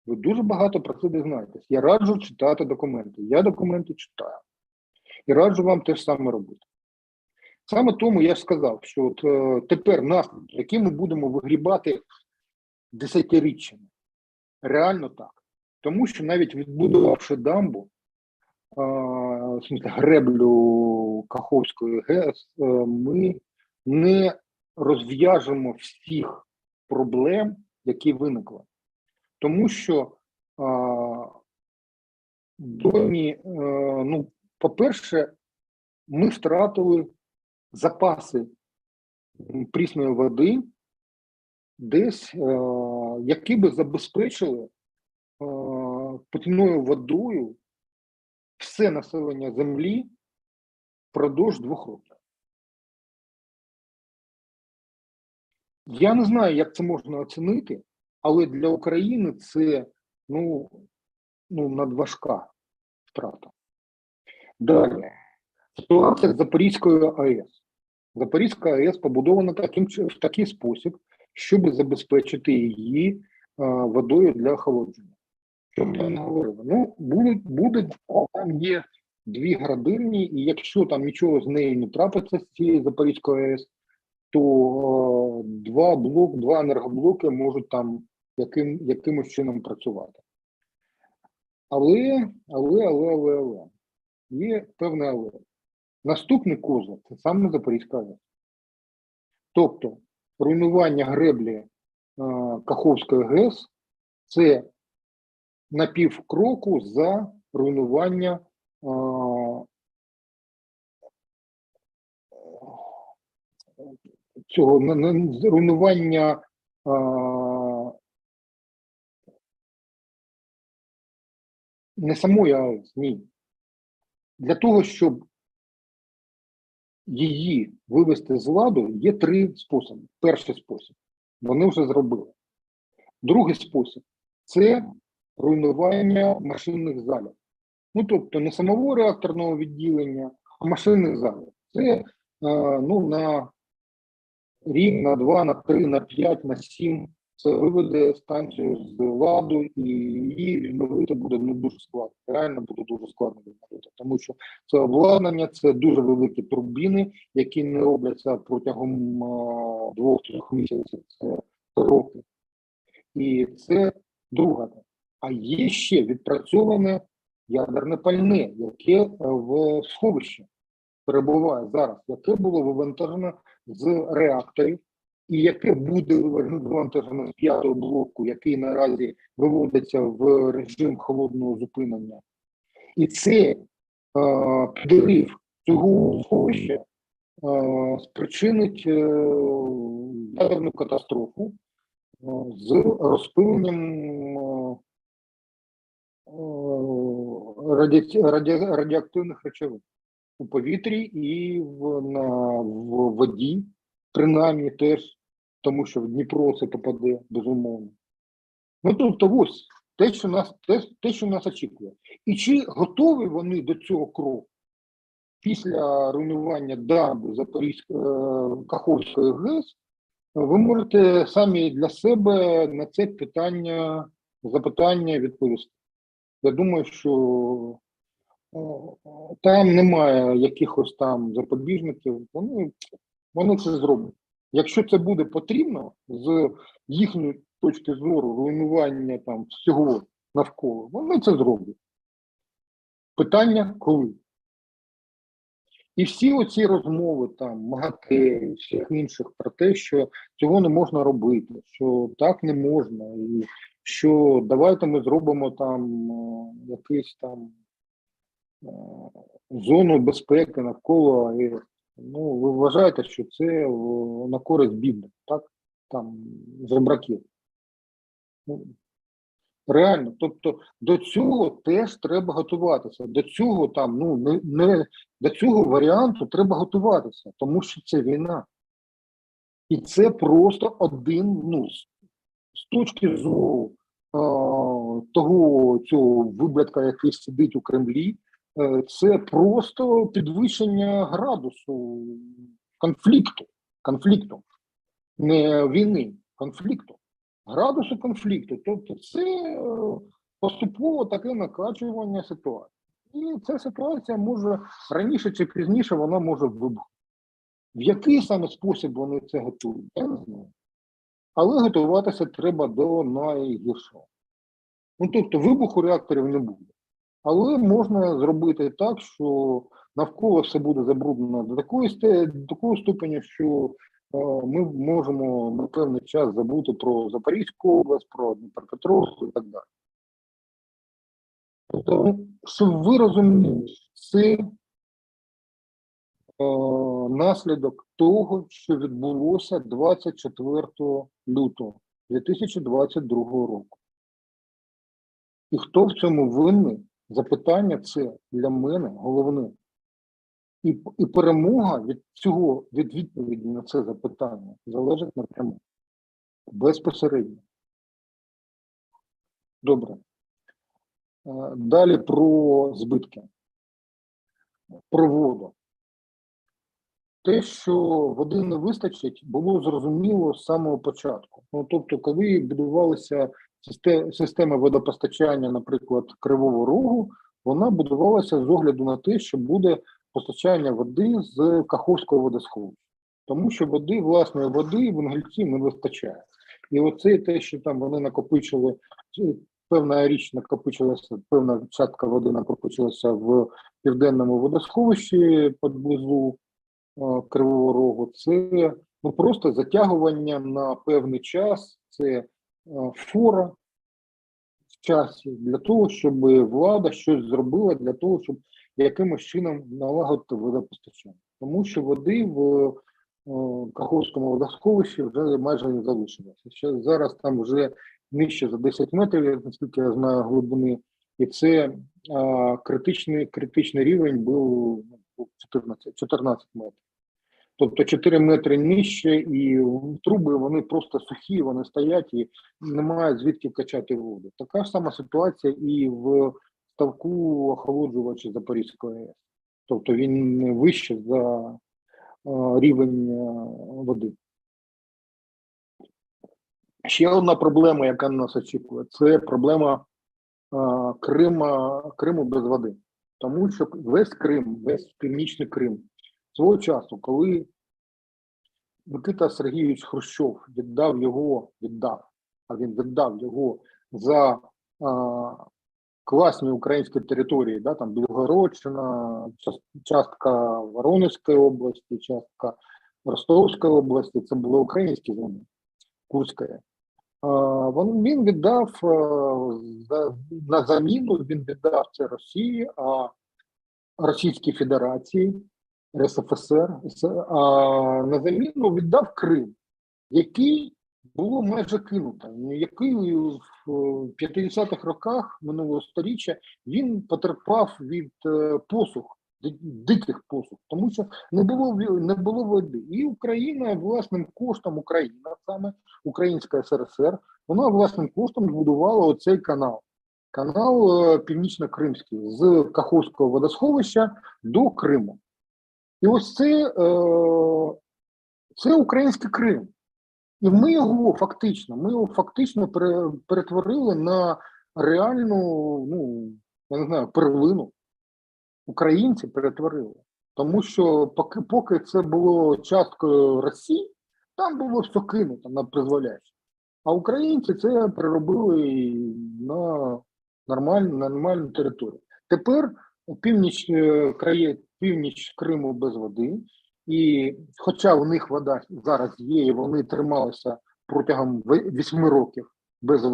Ви дуже багато про це дізнаєтесь. Я раджу читати документи. Я документи читаю. І раджу вам те ж саме робити. Саме тому я сказав, що от, тепер наслідки, які ми будемо вигрібати десятиріччями. Реально так. Тому що навіть відбудувавши дамбу, греблю Каховської ГЕС, ми не розв'яжемо всіх проблем, які виникли. Тому що, по-перше, ми втратили запаси прісної води, десь, які би забезпечили питною водою все населення землі впродовж 2 років. Я не знаю, як це можна оцінити, але для України це надважка втрата. Далі. Ситуація з Запорізькою АЕС. Запорізька АЕС побудована в такий спосіб, щоб забезпечити її водою для охолодження. Щоб я не говорив. Там є 2 градильні, і якщо там нічого з нею не трапиться, з цієї Запорізької АЕС, то 2 енергоблоки можуть там якимось чином працювати. Але, є певне але. Наступний козир – це саме Запорізька АЕС. Тобто, руйнування греблі Каховської ГЕС – це на півкроку за руйнування руйнування не самої АЕС, ні. Для того, щоб її вивести з ладу, є 3 способи. Перший спосіб – вони вже зробили. Другий спосіб – це руйнування машинних залів. Ну, тобто, не самого реакторного відділення, а машинних залів. Це на рік, на 2, на 3, на 5, на 7 це виведе станцію з ладу, і її відновити буде дуже складно. Реально буде дуже складно відновити, тому що це обладнання, це дуже великі турбіни, які не робляться протягом 2-3 місяців, це роки. І це друга. А є ще відпрацьоване ядерне пальне, яке в сховищі перебуває зараз, яке було вивантажено з реакторів, і яке буде вивантажено з 5-го блоку, який наразі виводиться в режим холодного зупинення. І це підрив цього сховища спричинить ядерну катастрофу з розпиленням радіоактивних речовин у повітрі і в воді, принаймні теж, тому що в Дніпро це попаде, безумовно. Ну, тобто ось те, що нас очікує. І чи готові вони до цього кроку після руйнування дамби Каховської ГЕС, ви можете самі для себе на це запитання відповісти. Я думаю, що там немає якихось там запобіжників, вони це зроблять. Якщо це буде потрібно, з їхньої точки зору руйнування там всього навколо, вони це зроблять. Питання – коли? І всі оці розмови там МАГАТЕ і всіх інших про те, що цього не можна робити, що так не можна, і що давайте ми зробимо там якийсь там зону безпеки навколо АЕС. Ну, ви вважаєте, що це на користь бідних, так? Там жебраків. Ну, реально, тобто до цього теж треба готуватися. До цього там, ну не до цього варіанту треба готуватися, тому що це війна. І це просто один, ну, з точки зору того цього виблядка, який сидить у Кремлі, це просто підвищення градусу конфлікту, не війни, конфлікту. Градусу конфлікту. Тобто це поступово таке накачування ситуації. І ця ситуація може раніше чи пізніше вона може вибухнути. В який саме спосіб вони це готують, я не знаю. Але готуватися треба до найгіршого. Ну, тобто вибуху реакторів не буде. Але можна зробити так, що навколо все буде забруднено до такого ступеня, що ми можемо на певний час забути про Запорізьку область, про Дніпропетровську і так далі. Тобто, щоб ви розуміли, це наслідок того, що відбулося 24 лютого 2022 року. І хто в цьому винний? Запитання це для мене головне. І перемога від відповіді на це запитання залежить напряму. Безпосередньо. Добре. Далі про збитки. Про воду. Те, що води не вистачить, було зрозуміло з самого початку. Ну, тобто, коли будувалися системи водопостачання, наприклад, Кривого Рогу, вона будувалася з огляду на те, що буде постачання води з Каховського водосховища. Тому що води, власної води в Інгульці не вистачає. І оце те, що там вони накопичили, певна річ накопичилася, певна частка води накопичилася в Південному водосховищі поблизу Кривого Рогу, це ну, просто затягування на певний час, це фора в часі для того, щоб влада щось зробила, для того, щоб якимось чином налагодити водопостачання. Тому що води в Каховському водосховищі вже майже не залишилося. Ще зараз там вже нижче за 10 метрів, наскільки я знаю, глибини, і це критичний рівень був 14 метрів. Тобто 4 метри нижче, і труби вони просто сухі, вони стоять і немає звідки качати воду. Така ж сама ситуація і в ставку охолоджувача Запорізької АЕС. Тобто він вище за рівень води. Ще одна проблема, яка нас очікує, це проблема Криму без води. Тому що весь Крим, весь Північний Крим, свого часу, коли Микита Сергійович Хрущов віддав його за класні українські території, да, там Білгородщина, частка Воронезької області, частка Ростовської області, це були українські землі, Курської. Він віддав на заміну, він віддав це Росії, Російській Федерації, РСФСР, а на заміну віддав Крим, який було майже кинуто, який в 50-х роках минулого сторіччя він потерпав від посух, диких посух, тому що не було води. І Україна власним коштом, саме Українська СРСР, вона власним коштом збудувала оцей канал Північно-Кримський з Каховського водосховища до Криму. І ось це український Крим. І ми його фактично перетворили на реальну, я не знаю, перлину. Українці перетворили. Тому що поки це було часткою Росії, там було все кинуто на призволяще. А українці це переробили на нормальну територію. Тепер північ Криму без води, і хоча у них вода зараз є, і вони трималися протягом 8 років без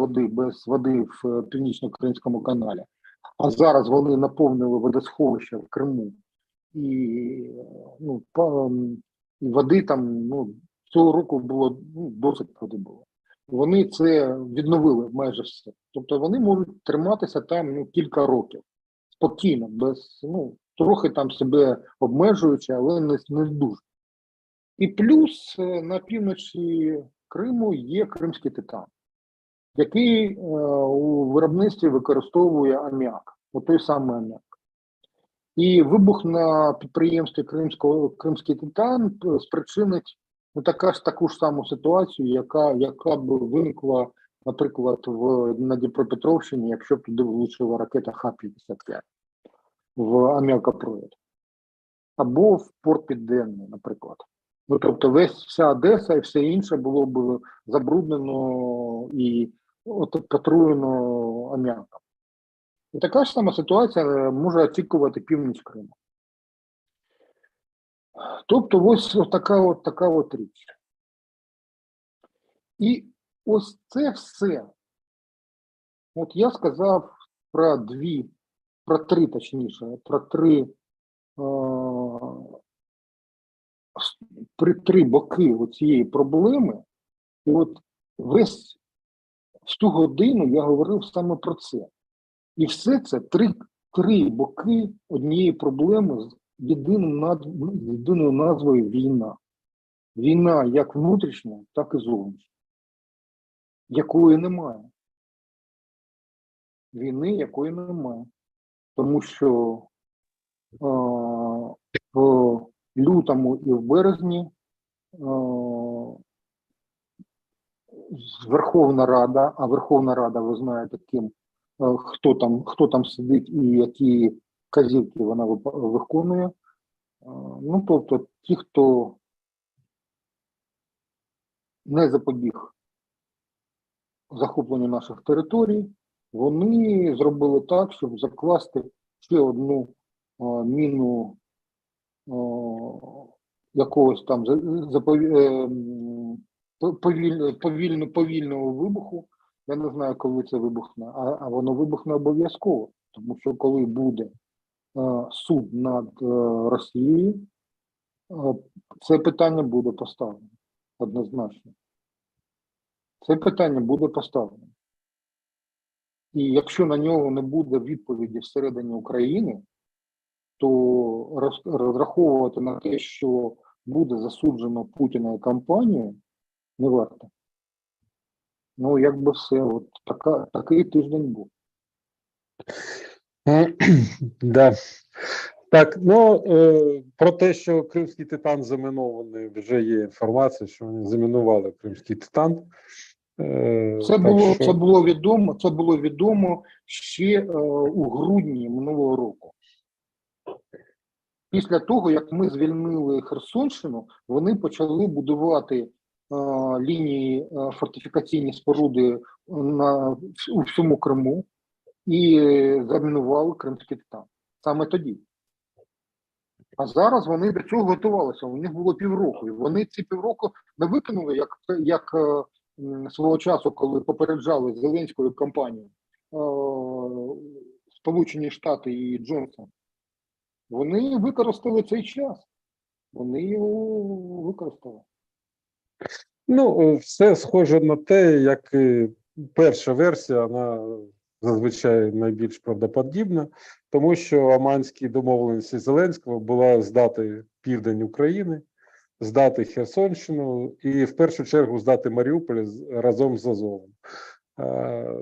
води в Північно-Кримському каналі, а зараз вони наповнили водосховища в Криму, і, ну, і води там, ну, цього року було, ну, досить води було. Вони це відновили майже все. Тобто вони можуть триматися там, ну, кілька років спокійно, без, ну, трохи там себе обмежуючи, але не дуже. І плюс на півночі Криму є кримський титан, який у виробництві використовує аміак, той самий аміак. І вибух на підприємстві Кримський титан спричинить, ну, таку ж саму ситуацію, яка б виникла, наприклад, на Дніпропетровщині, якщо б туди влучила ракета Х-55 в аміакопровід. Або в порт Південний, наприклад. Ну, тобто вся Одеса і все інше було б забруднено і отруєно аміаком. І така ж сама ситуація може очікувати північ Криму. Тобто ось така от річ. І ось це все. От я сказав про три боки цієї проблеми. І от весь всю годину я говорив саме про це. І все це три боки однієї проблеми з єдиною назвою війна. Війна як внутрішня, так і зовнішня. Якої немає. Війни, якої немає. Тому що в лютому і в березні Верховна Рада, а Верховна Рада, ви знаєте, хто там сидить і які вказівки вона виконує. Ну, тобто, ті, хто не запобіг захопленню наших територій, вони зробили так, щоб закласти ще одну міну якогось там повільного вибуху. Я не знаю, коли це вибухне, а воно вибухне обов'язково, тому що коли буде суд над Росією, це питання буде поставлено однозначно. Це питання буде поставлено. І якщо на нього не буде відповіді всередині України, то розраховувати на те, що буде засуджено Путіна і компанію, не варто. Ну, якби все, от такий тиждень був. Да. Так, ну, про те, що Кримський титан замінований, вже є інформація, що вони замінували Кримський титан. Це було відомо ще у грудні минулого року. Після того, як ми звільнили Херсонщину, вони почали будувати лінії фортифікаційні споруди у всьому Криму і замінували Кримський титан. Саме тоді. А зараз вони до цього готувалися. У них було півроку. І вони ці півроку не викинули, як свого часу, коли попереджали Зеленською кампанію Сполучені Штати і Джонсон. Вони використали цей час. Вони його використали. Ну, все схоже на те, як і перша версія, вона зазвичай найбільш правдоподібна, тому що Оманські домовленості Зеленського була здати південь України, здати Херсонщину і в першу чергу здати Маріуполь разом з Азовом.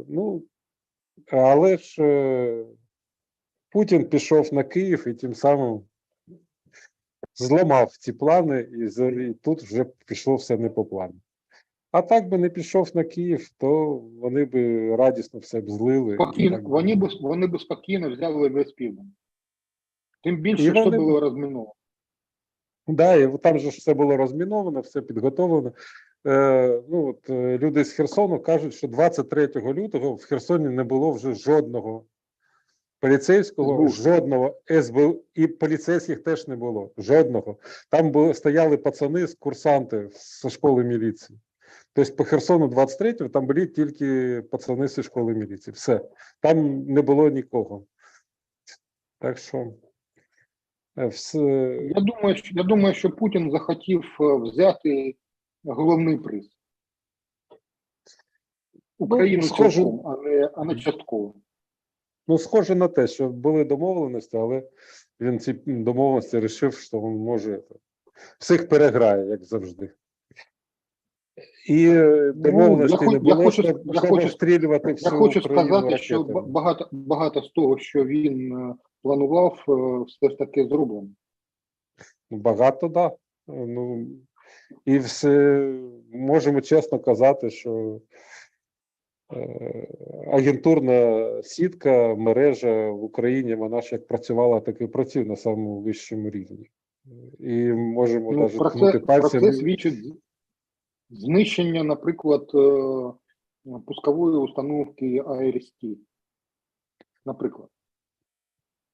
Ну, але ж Путін пішов на Київ і тим самим зламав ці плани, і тут вже пішло все не по плану. А так би не пішов на Київ, то вони би радісно все б злили. Вони б спокійно взяли весь південь. Тим більше, що було розміновано. Да, і там же все було розміновано, все підготовлено. Люди з Херсону кажуть, що 23 лютого в Херсоні не було вже жодного Поліцейського СБУ. жодного, СБУ і поліцейських теж не було. Жодного. Там стояли пацани з курсанти зі школи міліції. Тобто по Херсону 23-го там були тільки пацани зі школи міліції. Все. Там не було нікого. Так що все. Я думаю, що Путін захотів взяти головний приз. Україну схоже. цілком, а не частково. Ну, схоже на те, що були домовленості, але він ці домовленості вирішив, що він може всіх переграє, як завжди. І домовленості не було, щоб обстрілювати всю Я хочу Україну сказати, що ракетами. багато з того, що він планував, все ж таки зроблено. Багато, так. Да. Ну, і все, можемо чесно казати, що агентурна сітка, мережа в Україні, вона ж як працювала, так і працює на самому вищому рівні. І можемо навіть ткнути Про пальцем. це свідчить знищення, наприклад, пускової установки АРСТ. Наприклад.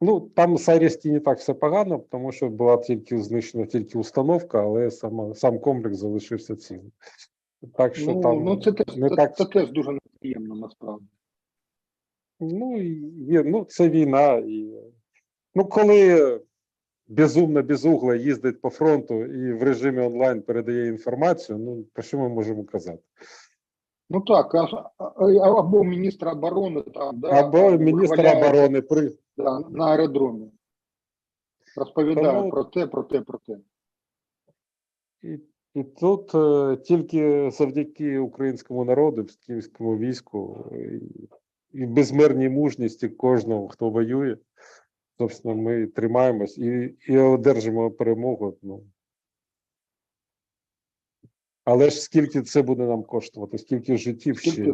Ну, там з Айрісті не так все погано, тому що була тільки знищена тільки установка, але сам комплекс залишився цілим. Так що там це теж дуже неприємно, насправді. Ну, це війна. Ну, коли безумно їздить по фронту і в режимі онлайн передає інформацію, ну, про що ми можемо казати? Ну так, або міністр оборони там, да, або міністр оборони на аеродромі. Розповідає Тому... про те. І тут тільки завдяки українському народу, київському війську і безмірній мужності кожного, хто воює, собственно, ми тримаємось і одержимо перемогу. Ну. Але ж скільки це буде нам коштувати, скільки життів ще?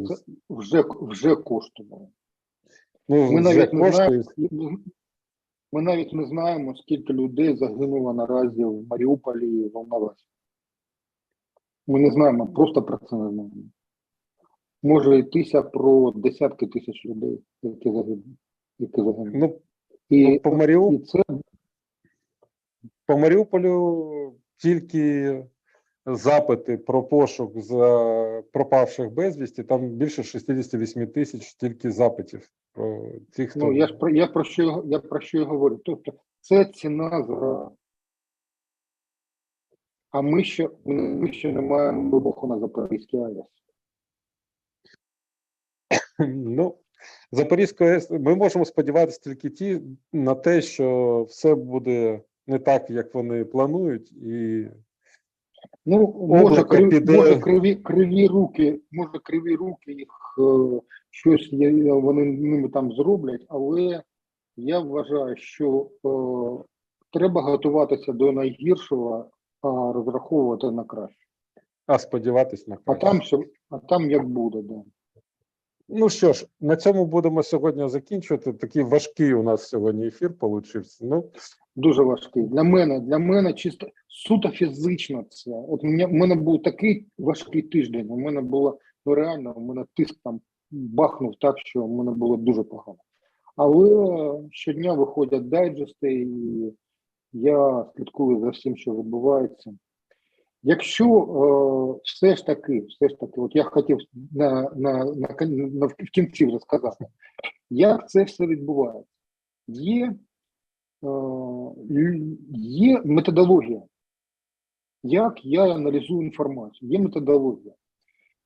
Це вже коштувало. Ну, ми навіть не знаємо, скільки людей загинуло наразі в Маріуполі і Волновасі. Ми не знаємо, просто про це не знаємо. Може йтися про десятки тисяч людей, які загинули. По Маріуполю тільки запити про пошук за пропавших безвісті, там більше 68 тисяч тільки запитів. Про тих, хто... Я про що я говорю. Тобто це ціна за... А ми ще не маємо вибуху на Запорізькій АЕС. Ну, Запорізької АЕС, ми можемо сподіватися тільки на те, що все буде не так, як вони планують, і може криві руки їх щось вони ними там зроблять, але я вважаю, що треба готуватися до найгіршого, а розраховувати на краще. А сподіватися на краще. А там як буде, да. Ну що ж, на цьому будемо сьогодні закінчувати. Такий важкий у нас сьогодні ефір получився. Ну, дуже важкий. Для мене чисто суто фізично це. От у мене був такий важкий тиждень. У мене було реально, у мене тиск там бахнув так, що у мене було дуже погано. Але щодня виходять дайджести, і я слідкую за всім, що відбувається. Якщо все ж таки, от я хотів в кінці вже сказати, як це все відбувається. Є методологія, як я аналізую інформацію, є методологія.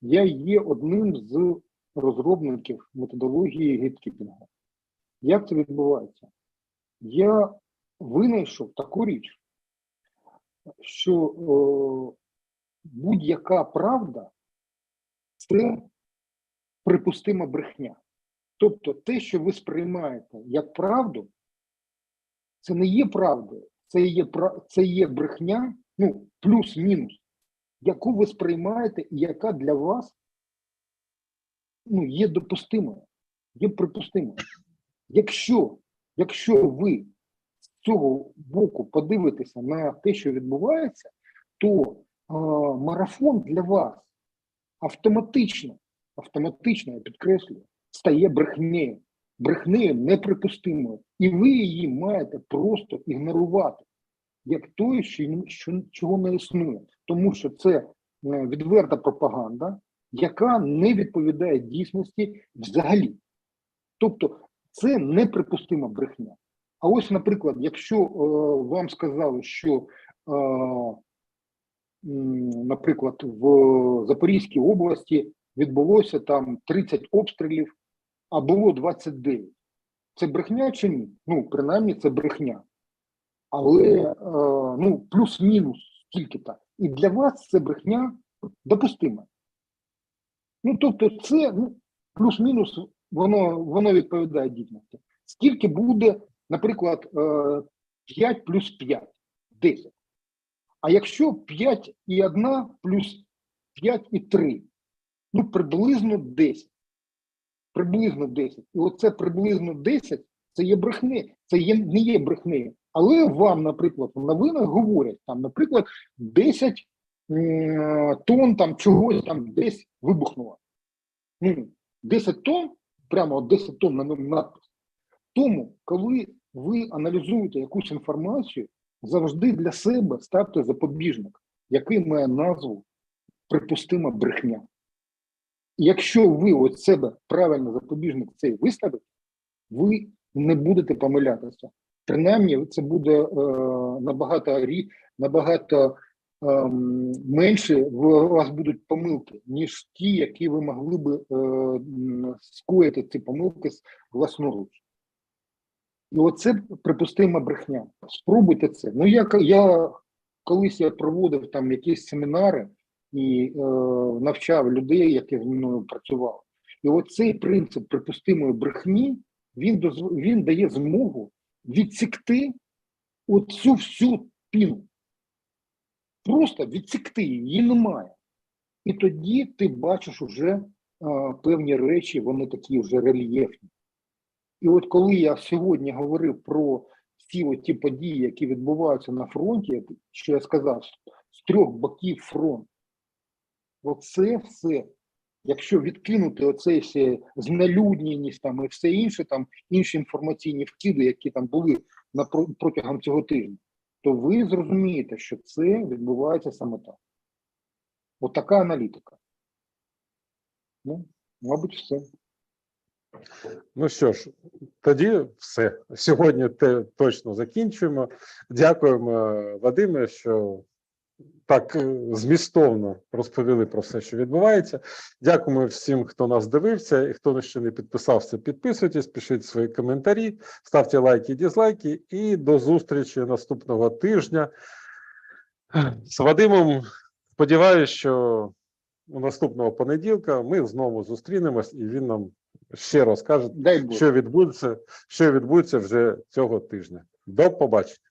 Я є одним з розробників методології гейткіпінгу. Як це відбувається? Я винайшов таку річ, що будь-яка правда – це припустима брехня. Тобто те, що ви сприймаєте як правду, це не є правдою, це є брехня, ну, плюс-мінус, яку ви сприймаєте і яка для вас є допустимою, є припустимою. Якщо ви з цього боку подивитеся на те, що відбувається, то марафон для вас автоматично, я підкреслюю, стає брехнею. брехнею неприпустимою. І ви її маєте просто ігнорувати, як той, чого не існує. Тому що це відверта пропаганда, яка не відповідає дійсності взагалі. Тобто це неприпустима брехня. А ось, наприклад, якщо вам сказали, що, наприклад, в Запорізькій області відбулося там 30 обстрілів, а було 29. Це брехня чи ні? Ну, принаймні, це брехня. Але, ну, плюс-мінус скільки-то. І для вас це брехня допустима. Ну, тобто це, ну, плюс-мінус, воно відповідає дійсності. Скільки буде, наприклад, 5 плюс 5? 10. А якщо 5 і 1 плюс 5 і 3? Ну, приблизно 10. Приблизно 10. І оце приблизно 10 – це є брехня. Не є брехнею. Але вам, наприклад, в новинах говорять, там, наприклад, 10 тонн там чогось там десь вибухнуло. Ну, 10 тонн, прямо 10 тонн на надпис. Тому, коли ви аналізуєте якусь інформацію, завжди для себе ставте запобіжник, який має назву «припустима брехня». І якщо ви от себе правильно запобіжник цей виставите, ви не будете помилятися. Принаймні, це буде набагато менше у вас будуть помилки, ніж ті, які ви могли би скоїти ці помилки власноруч. І оце припустима брехня. Спробуйте це. Ну, колись я проводив там якісь семінари і навчав людей, які з мною працювали. І оцей принцип припустимої брехні, він дає змогу відсікти оцю всю піну. Просто відсікти її немає. І тоді ти бачиш уже певні речі, вони такі вже рельєфні. І от коли я сьогодні говорив про всі ті події, які відбуваються на фронті, що я сказав, з 3 боків фронт, оце все, якщо відкинути оцей все знелюдненість там і все інше, там інші інформаційні вкиди, які там були протягом цього тижня, то ви зрозумієте, що це відбувається саме так. От така аналітика. Ну, мабуть, все. Ну що ж, тоді все. Сьогодні точно закінчуємо. Дякуємо, Вадиме, що так змістовно розповіли про все, що відбувається. Дякуємо всім, хто нас дивився, і хто ще не підписався, підписуйтесь, пишіть свої коментарі, ставте лайки, дизлайки, і до зустрічі наступного тижня. З Вадимом, сподіваюся, що наступного понеділка ми знову зустрінемось, і він нам ще розкаже, що відбудеться вже цього тижня. До побачення.